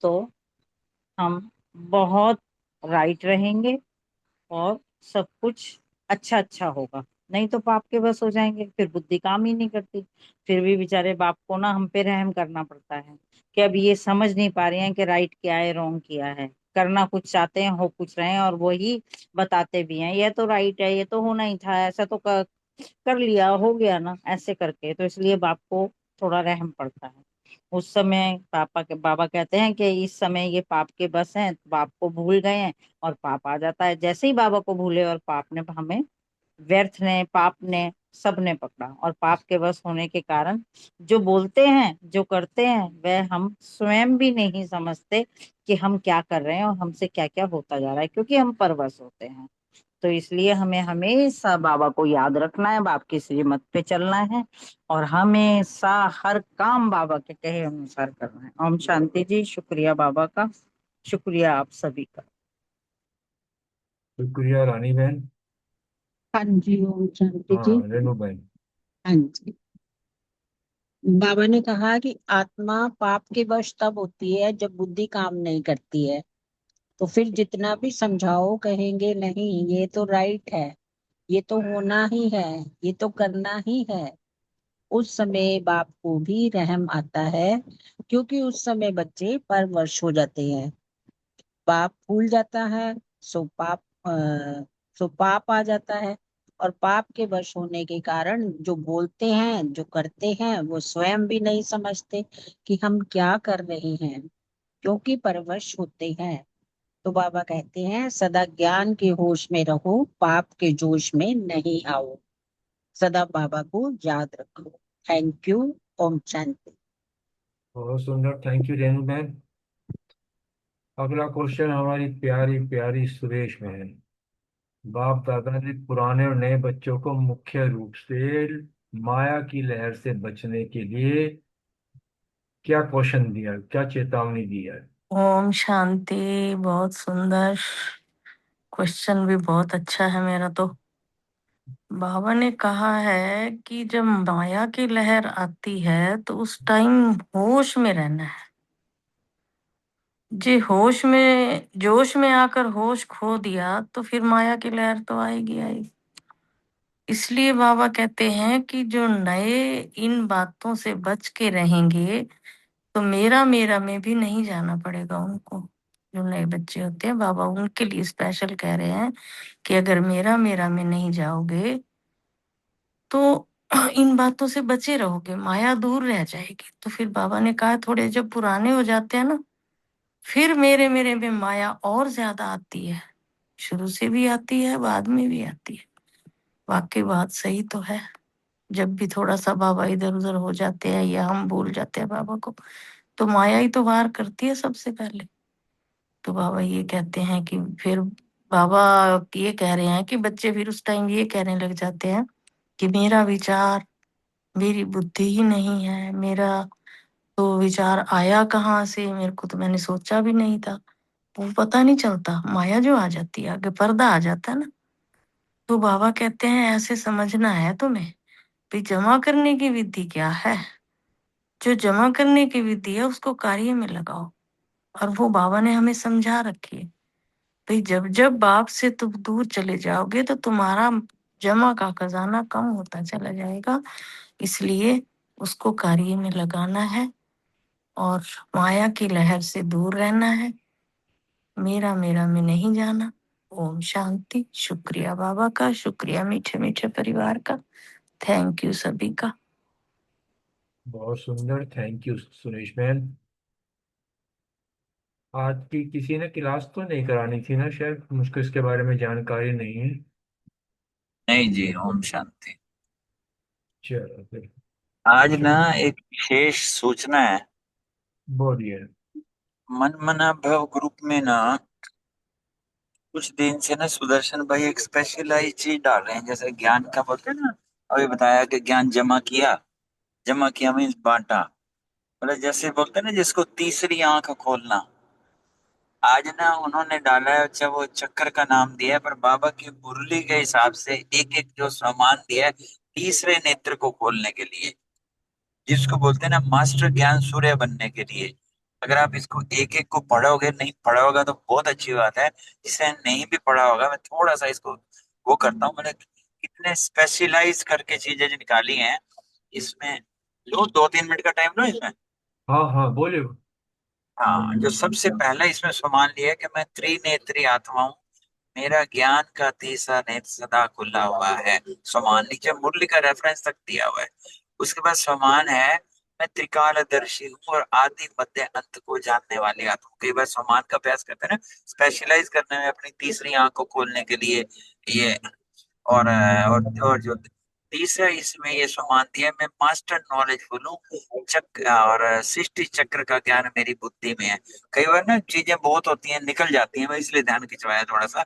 तो हम बहुत राइट रहेंगे और सब कुछ अच्छा अच्छा होगा। नहीं तो पाप के बस हो जाएंगे, फिर बुद्धि काम ही नहीं करती। फिर भी बेचारे बाप को ना हम पे रहम करना पड़ता है कि अब ये समझ नहीं पा रहे हैं कि राइट क्या है, रॉन्ग क्या है। करना कुछ चाहते हैं, हो कुछ रहे हैं, और वही बताते भी हैं, ये तो राइट है, ये तो होना ही था, ऐसा तो कर लिया, हो गया ना, ऐसे करके। तो इसलिए बाप को थोड़ा रहम पड़ता है। उस समय बाबा कहते हैं कि इस समय ये पाप के बस हैं, बाप को भूल गए हैं और पाप आ जाता है। जैसे ही बाबा को भूले और पाप ने हमें, व्यर्थ ने, पाप ने, सब ने पकड़ा, और पाप के बस होने के कारण जो बोलते हैं, जो करते हैं, वह हम स्वयं भी नहीं समझते कि हम क्या कर रहे हैं और हमसे क्या क्या होता जा रहा है, क्योंकि हम परवश होते हैं। तो इसलिए हमें हमेशा बाबा को याद रखना है, बाप की श्रीमत पे चलना है और हमेशा हर काम बाबा के कहे अनुसार करना है। ओम शांति जी। शुक्रिया बाबा का, शुक्रिया आप सभी का।
शुक्रिया रानी बहन।
हाँ जी, ओम शांति जी।
हाँ रेणु बहन।
हाँ जी। बाबा ने कहा कि आत्मा पाप के वश तब होती है जब बुद्धि काम नहीं करती है। तो फिर जितना भी समझाओ, कहेंगे नहीं ये तो राइट है, ये तो होना ही है, ये तो करना ही है। उस समय बाप को भी रहम आता है, क्योंकि उस समय बच्चे परवश हो जाते हैं। पाप भूल जाता है, सो पाप आ जाता है। और पाप के वश होने के कारण जो बोलते हैं, जो करते हैं, वो स्वयं भी नहीं समझते कि हम क्या कर रहे हैं, क्योंकि परवश होते हैं। तो बाबा कहते हैं सदा ज्ञान के होश में रहो, पाप के जोश में नहीं आओ। सदा बाबा को याद रखो। Thank you. ओम शांति।
बहुत सुंदर, थैंक यू रेणु बहन। अगला क्वेश्चन हमारी प्यारी प्यारी सुरेश बहन। बाप दादा ने पुराने और नए बच्चों को मुख्य रूप से माया की लहर से बचने के लिए क्या क्वेश्चन दिया, क्या चेतावनी दी है?
ओम शांति। बहुत सुंदर क्वेश्चन, भी बहुत अच्छा है मेरा। तो बाबा ने कहा है कि जब माया की लहर आती है तो उस टाइम होश में रहना है। जी, होश में, जोश में आकर होश खो दिया तो फिर माया की लहर तो आएगी आएगी। इसलिए बाबा कहते हैं कि जो नए इन बातों से बच के रहेंगे तो मेरा मेरा में भी नहीं जाना पड़ेगा उनको। जो नए बच्चे होते हैं, बाबा उनके लिए स्पेशल कह रहे हैं कि अगर मेरा मेरा में नहीं जाओगे तो इन बातों से बचे रहोगे, माया दूर रह जाएगी। तो फिर बाबा ने कहा थोड़े जब पुराने हो जाते हैं ना, फिर मेरे मेरे में माया और ज्यादा आती है। शुरू से भी आती है, बाद में भी आती है। वाकई बात सही तो है। जब भी थोड़ा सा बाबा इधर उधर हो जाते हैं या हम भूल जाते हैं बाबा को, तो माया ही तो वार करती है सबसे पहले। तो बाबा ये कहते हैं कि फिर बाबा ये कह रहे हैं कि बच्चे फिर उस टाइम ये कहने लग जाते हैं कि मेरा विचार, मेरी बुद्धि ही नहीं है, मेरा तो विचार आया कहाँ से, मेरे को तो, मैंने सोचा भी नहीं था। वो पता नहीं चलता, माया जो आ जाती है, आगे पर्दा आ जाता है ना। तो बाबा कहते हैं ऐसे समझना है तुम्हें भी, जमा करने की विधि क्या है। जो जमा करने की विधि है उसको कार्य में लगाओ। और वो बाबा ने हमें समझा रखी है भाई, जब जब बाप से तुम दूर चले जाओगे तो तुम्हारा जमा का खजाना कम होता चला जाएगा। इसलिए उसको कार्य में लगाना है और माया की लहर से दूर रहना है। मेरा मेरा में नहीं जाना। ओम शांति। शुक्रिया बाबा का, शुक्रिया मीठे मीठे परिवार का। थैंक यू सभी का।
बहुत सुंदर, थैंक यू सुरेश बहन। आज की किसी ने क्लास तो नहीं करानी थी ना, शायद मुझको इसके बारे में जानकारी नहीं है।
नहीं जी, ओम शांति।
चलो फिर।
आज ना
शुक्र।
एक विशेष सूचना है।
बोलिए।
मन मना भव ग्रुप में ना कुछ दिन से ना सुदर्शन भाई एक स्पेशलाइज चीज डाल रहे हैं, जैसे ज्ञान का बोलते हैं ना। अभी बताया कि ज्ञान जमा किया, जमा किया मीन्स बांटा। मतलब जैसे बोलते हैं ना जिसको तीसरी आंख खोलना। आज ना उन्होंने डाला है, अच्छा वो चक्कर का नाम दिया है, पर बाबा की मुरली के हिसाब से एक एक जो सामान दिया है तीसरे नेत्र को खोलने के लिए, जिसको बोलते हैं ना मास्टर ज्ञान सूर्य बनने के लिए। अगर आप इसको एक एक को पढ़ोगे, नहीं पढ़ा होगा तो बहुत अच्छी बात है। जिसने नहीं भी पढ़ा होगा, मैं थोड़ा सा इसको वो करता हूँ। मैंने कितने स्पेशलाइज करके चीजें जो निकाली हैं इसमें। लो 2-3 मिनट का टाइम लो इसमें।
हाँ हाँ बोलिए।
हाँ, जो सबसे पहला इसमें सामान लिया है कि मैं त्रिनेत्री आत्मा हूँ। मेरा ज्ञान का तीसरा नेत्र सदा खुला हुआ है। समान नीचे मुरली का रेफरेंस तक दिया हुआ है। उसके बाद समान है, मैं त्रिकालदर्शी हूँ और आदि मध्य अंत को जानने वाली आत्मा हूँ। कई बार समान का अभ्यास करते हैं ना, स्पेशलाइज करने में अपनी तीसरी आंख को खोलने के लिए ये। और जो तीसरा इसमें ये समान दिया, मैं मास्टर नॉलेजफुल हूँ। चक्र और सृष्टि चक्र का ज्ञान मेरी बुद्धि में है। कई बार ना चीजें बहुत होती हैं, निकल जाती हैं, मैं इसलिए ध्यान खिंचवाया थोड़ा सा।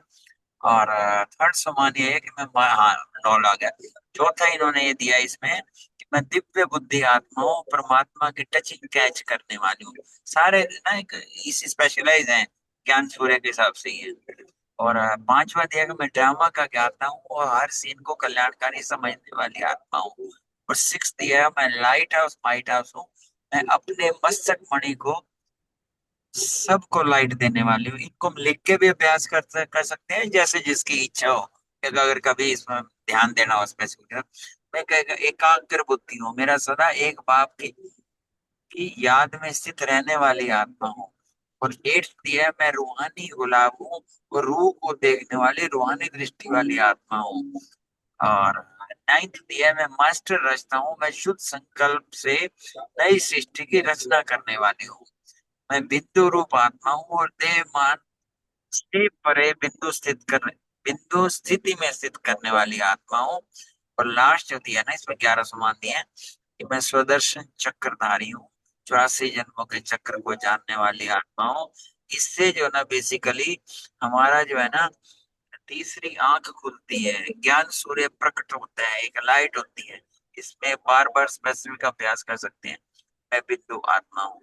और थर्ड समान ये है कि हाँ, नौ आ गया। चौथा इन्होंने ये दिया इसमें कि मैं दिव्य बुद्धि आत्मा हूँ, परमात्मा की टचिंग कैच करने वाली हूँ। सारे ना एक इस स्पेशलाइज हैं ज्ञान सूर्य के हिसाब से ही है। और पांचवा दिया कि मैं ड्रामा का ज्ञाता हूँ और हर सीन को कल्याणकारी समझने वाली आत्मा हूँ। और सिक्स दिया है, मैं लाइट हाउस माइट हाउस हूँ। मैं अपने मस्तक मणि को सबको लाइट देने वाली हूँ। इनको हम लिख के भी अभ्यास कर सकते हैं, जैसे जिसकी इच्छा हो। अगर कभी इसमें ध्यान देना हो स्पेसिफिक। मैं एकाग्र बुद्धि हूँ। मेरा सदा एक बाप की याद में स्थित रहने वाली आत्मा हूँ। और एट्थ दिया है, मैं रूहानी गुलाब हूँ और रूह को देखने वाली रूहानी दृष्टि वाली आत्मा हूँ। और नाइन्थ दिया है, मैं मास्टर रचता हूँ। मैं शुद्ध संकल्प से नई सृष्टि की रचना करने वाली हूँ। मैं बिंदु रूप आत्मा हूँ और देह मान से परे बिंदु स्थिति में स्थित करने वाली आत्मा हूँ। और लास्ट जो दिया ना, इसमें 11 समान दिए हैं कि मैं स्वदर्शन चक्रधारी हूँ। 84 जन्मों के चक्र को जानने वाली आत्मा हूँ। इससे जो ना बेसिकली हमारा जो है ना तीसरी आंख खुलती है, ज्ञान सूर्य प्रकट होता है, एक लाइट होती है। इसमें बार बार स्पेसिफिक अभ्यास कर सकते हैं। मैं बिंदु आत्मा हूँ।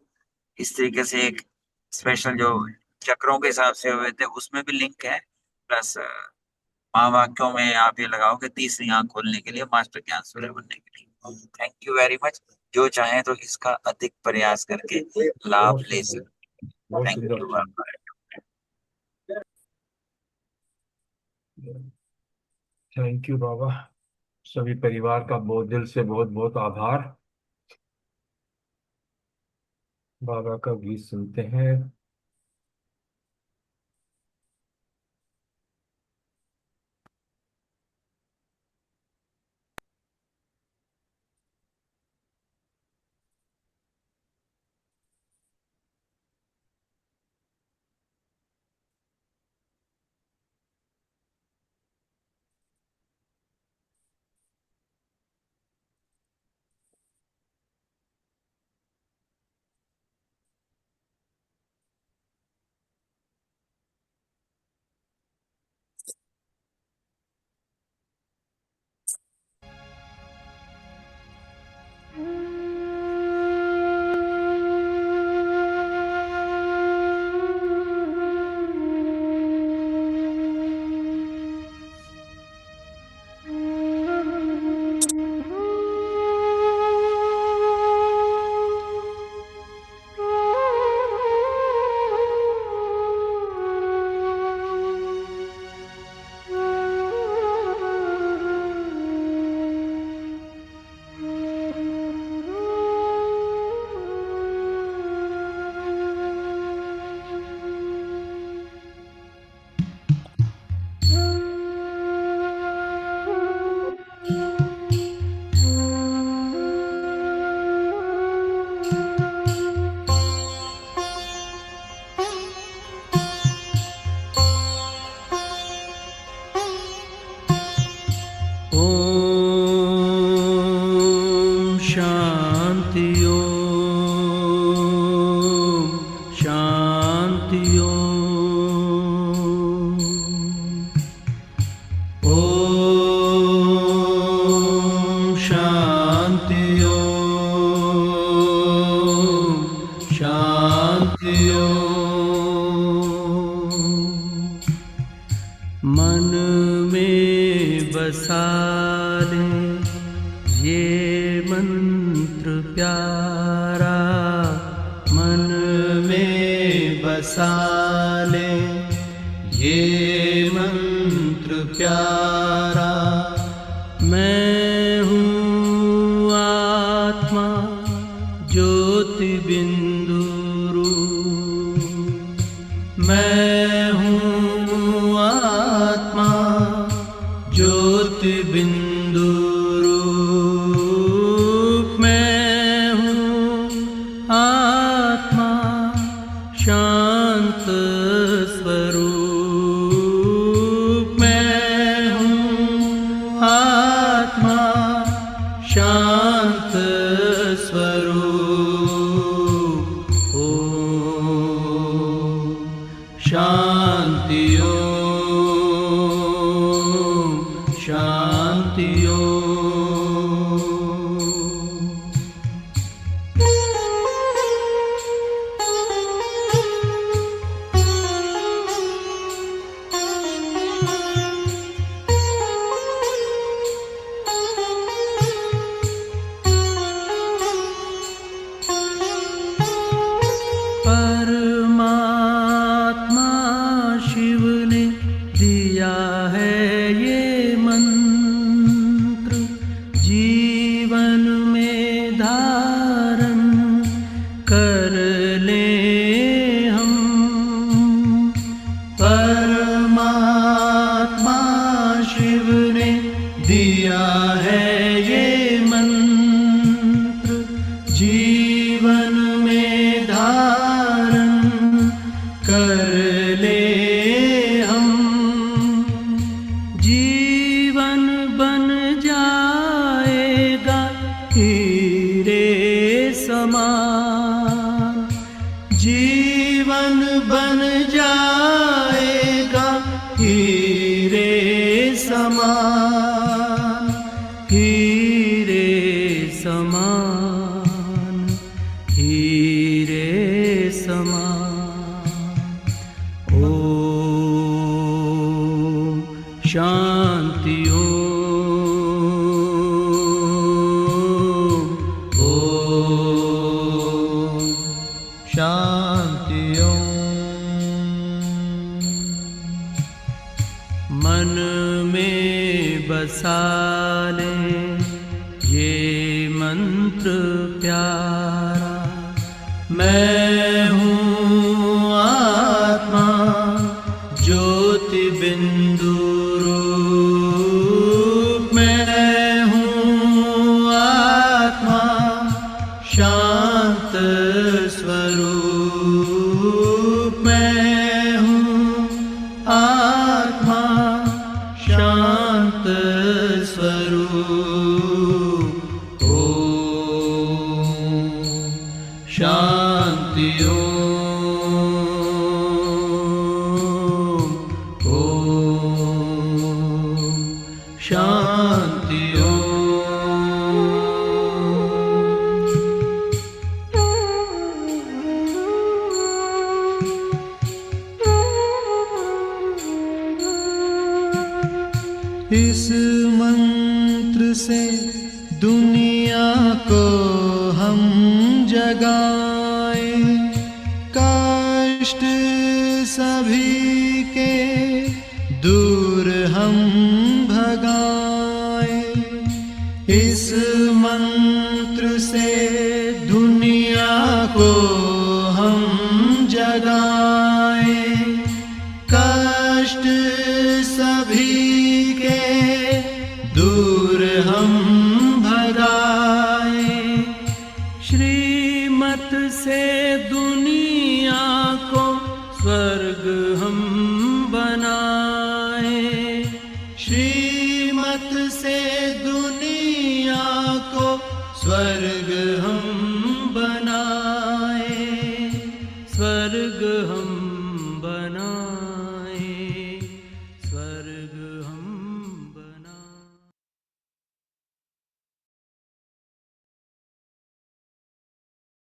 इस तरीके से एक स्पेशल जो चक्रों के हिसाब से हुए थे उसमें भी लिंक है। प्लस महावाक्यों में आप ये लगाओगे तीसरी आंख खोलने के लिए, मास्टर ज्ञान सूर्य बनने के लिए। Thank you very much. जो चाहे तो इसका अधिक प्रयास करके लाभ
बहुत
ले
सुंदर,
सकते।
बहुत
थैंक
सुंदर।
यू।
थैंक यू बाबा। सभी परिवार का बहुत दिल से बहुत बहुत आभार। बाबा का गीत सुनते हैं।
मन में बसा ले ये मंत्र प्यारा, मन में बसा ले ये मंत्र प्यारा। मैं हूँ आत्मा ज्योति बिंदु रूप, मैं हूँ आत्मा ज्योति बिंदु रूप, मैं हूँ आत्मा शांत स्वरूप, मैं हूँ आत्मा शांत स्वरूप। ओम शांति, ओम शांति, ओम। परमात्मा शिव ने दिया है ये मंत्र, जीवन में धारण कर ले हम। परमात्मा शिव ने दिया है ये मंत्र, जीवन में धारण कर ले हम। जीवन बन जाएगा हीरे समान, जीवन बन जाएगा हीरे समान, हीरे समान, हीरे समान। ओम शांति, ओम, ओम शांति, ओम। मन में बसा ले ये मंत्र प्यारा, मैं हूँ आत्मा ज्योति बिंदु रूप, मैं हूँ आत्मा शांत स्वरूप, मैं हूँ आत्मा शांत स्वरूप। ओम शांति, ओम, ओम शांति, इस मंत्र से दुनिया को हम जगाए, कष्ट सभी के दूर हम भगाए। इस मंत्र से दुनिया को हम जगाए, कष्ट सभी के दूर हम भगाए। श्रीमत से दुनिया को स्वर्ग हम बनाए, श्रीमत से दुनिया को स्वर्ग हम बनाए, स्वर्ग हम बनाए।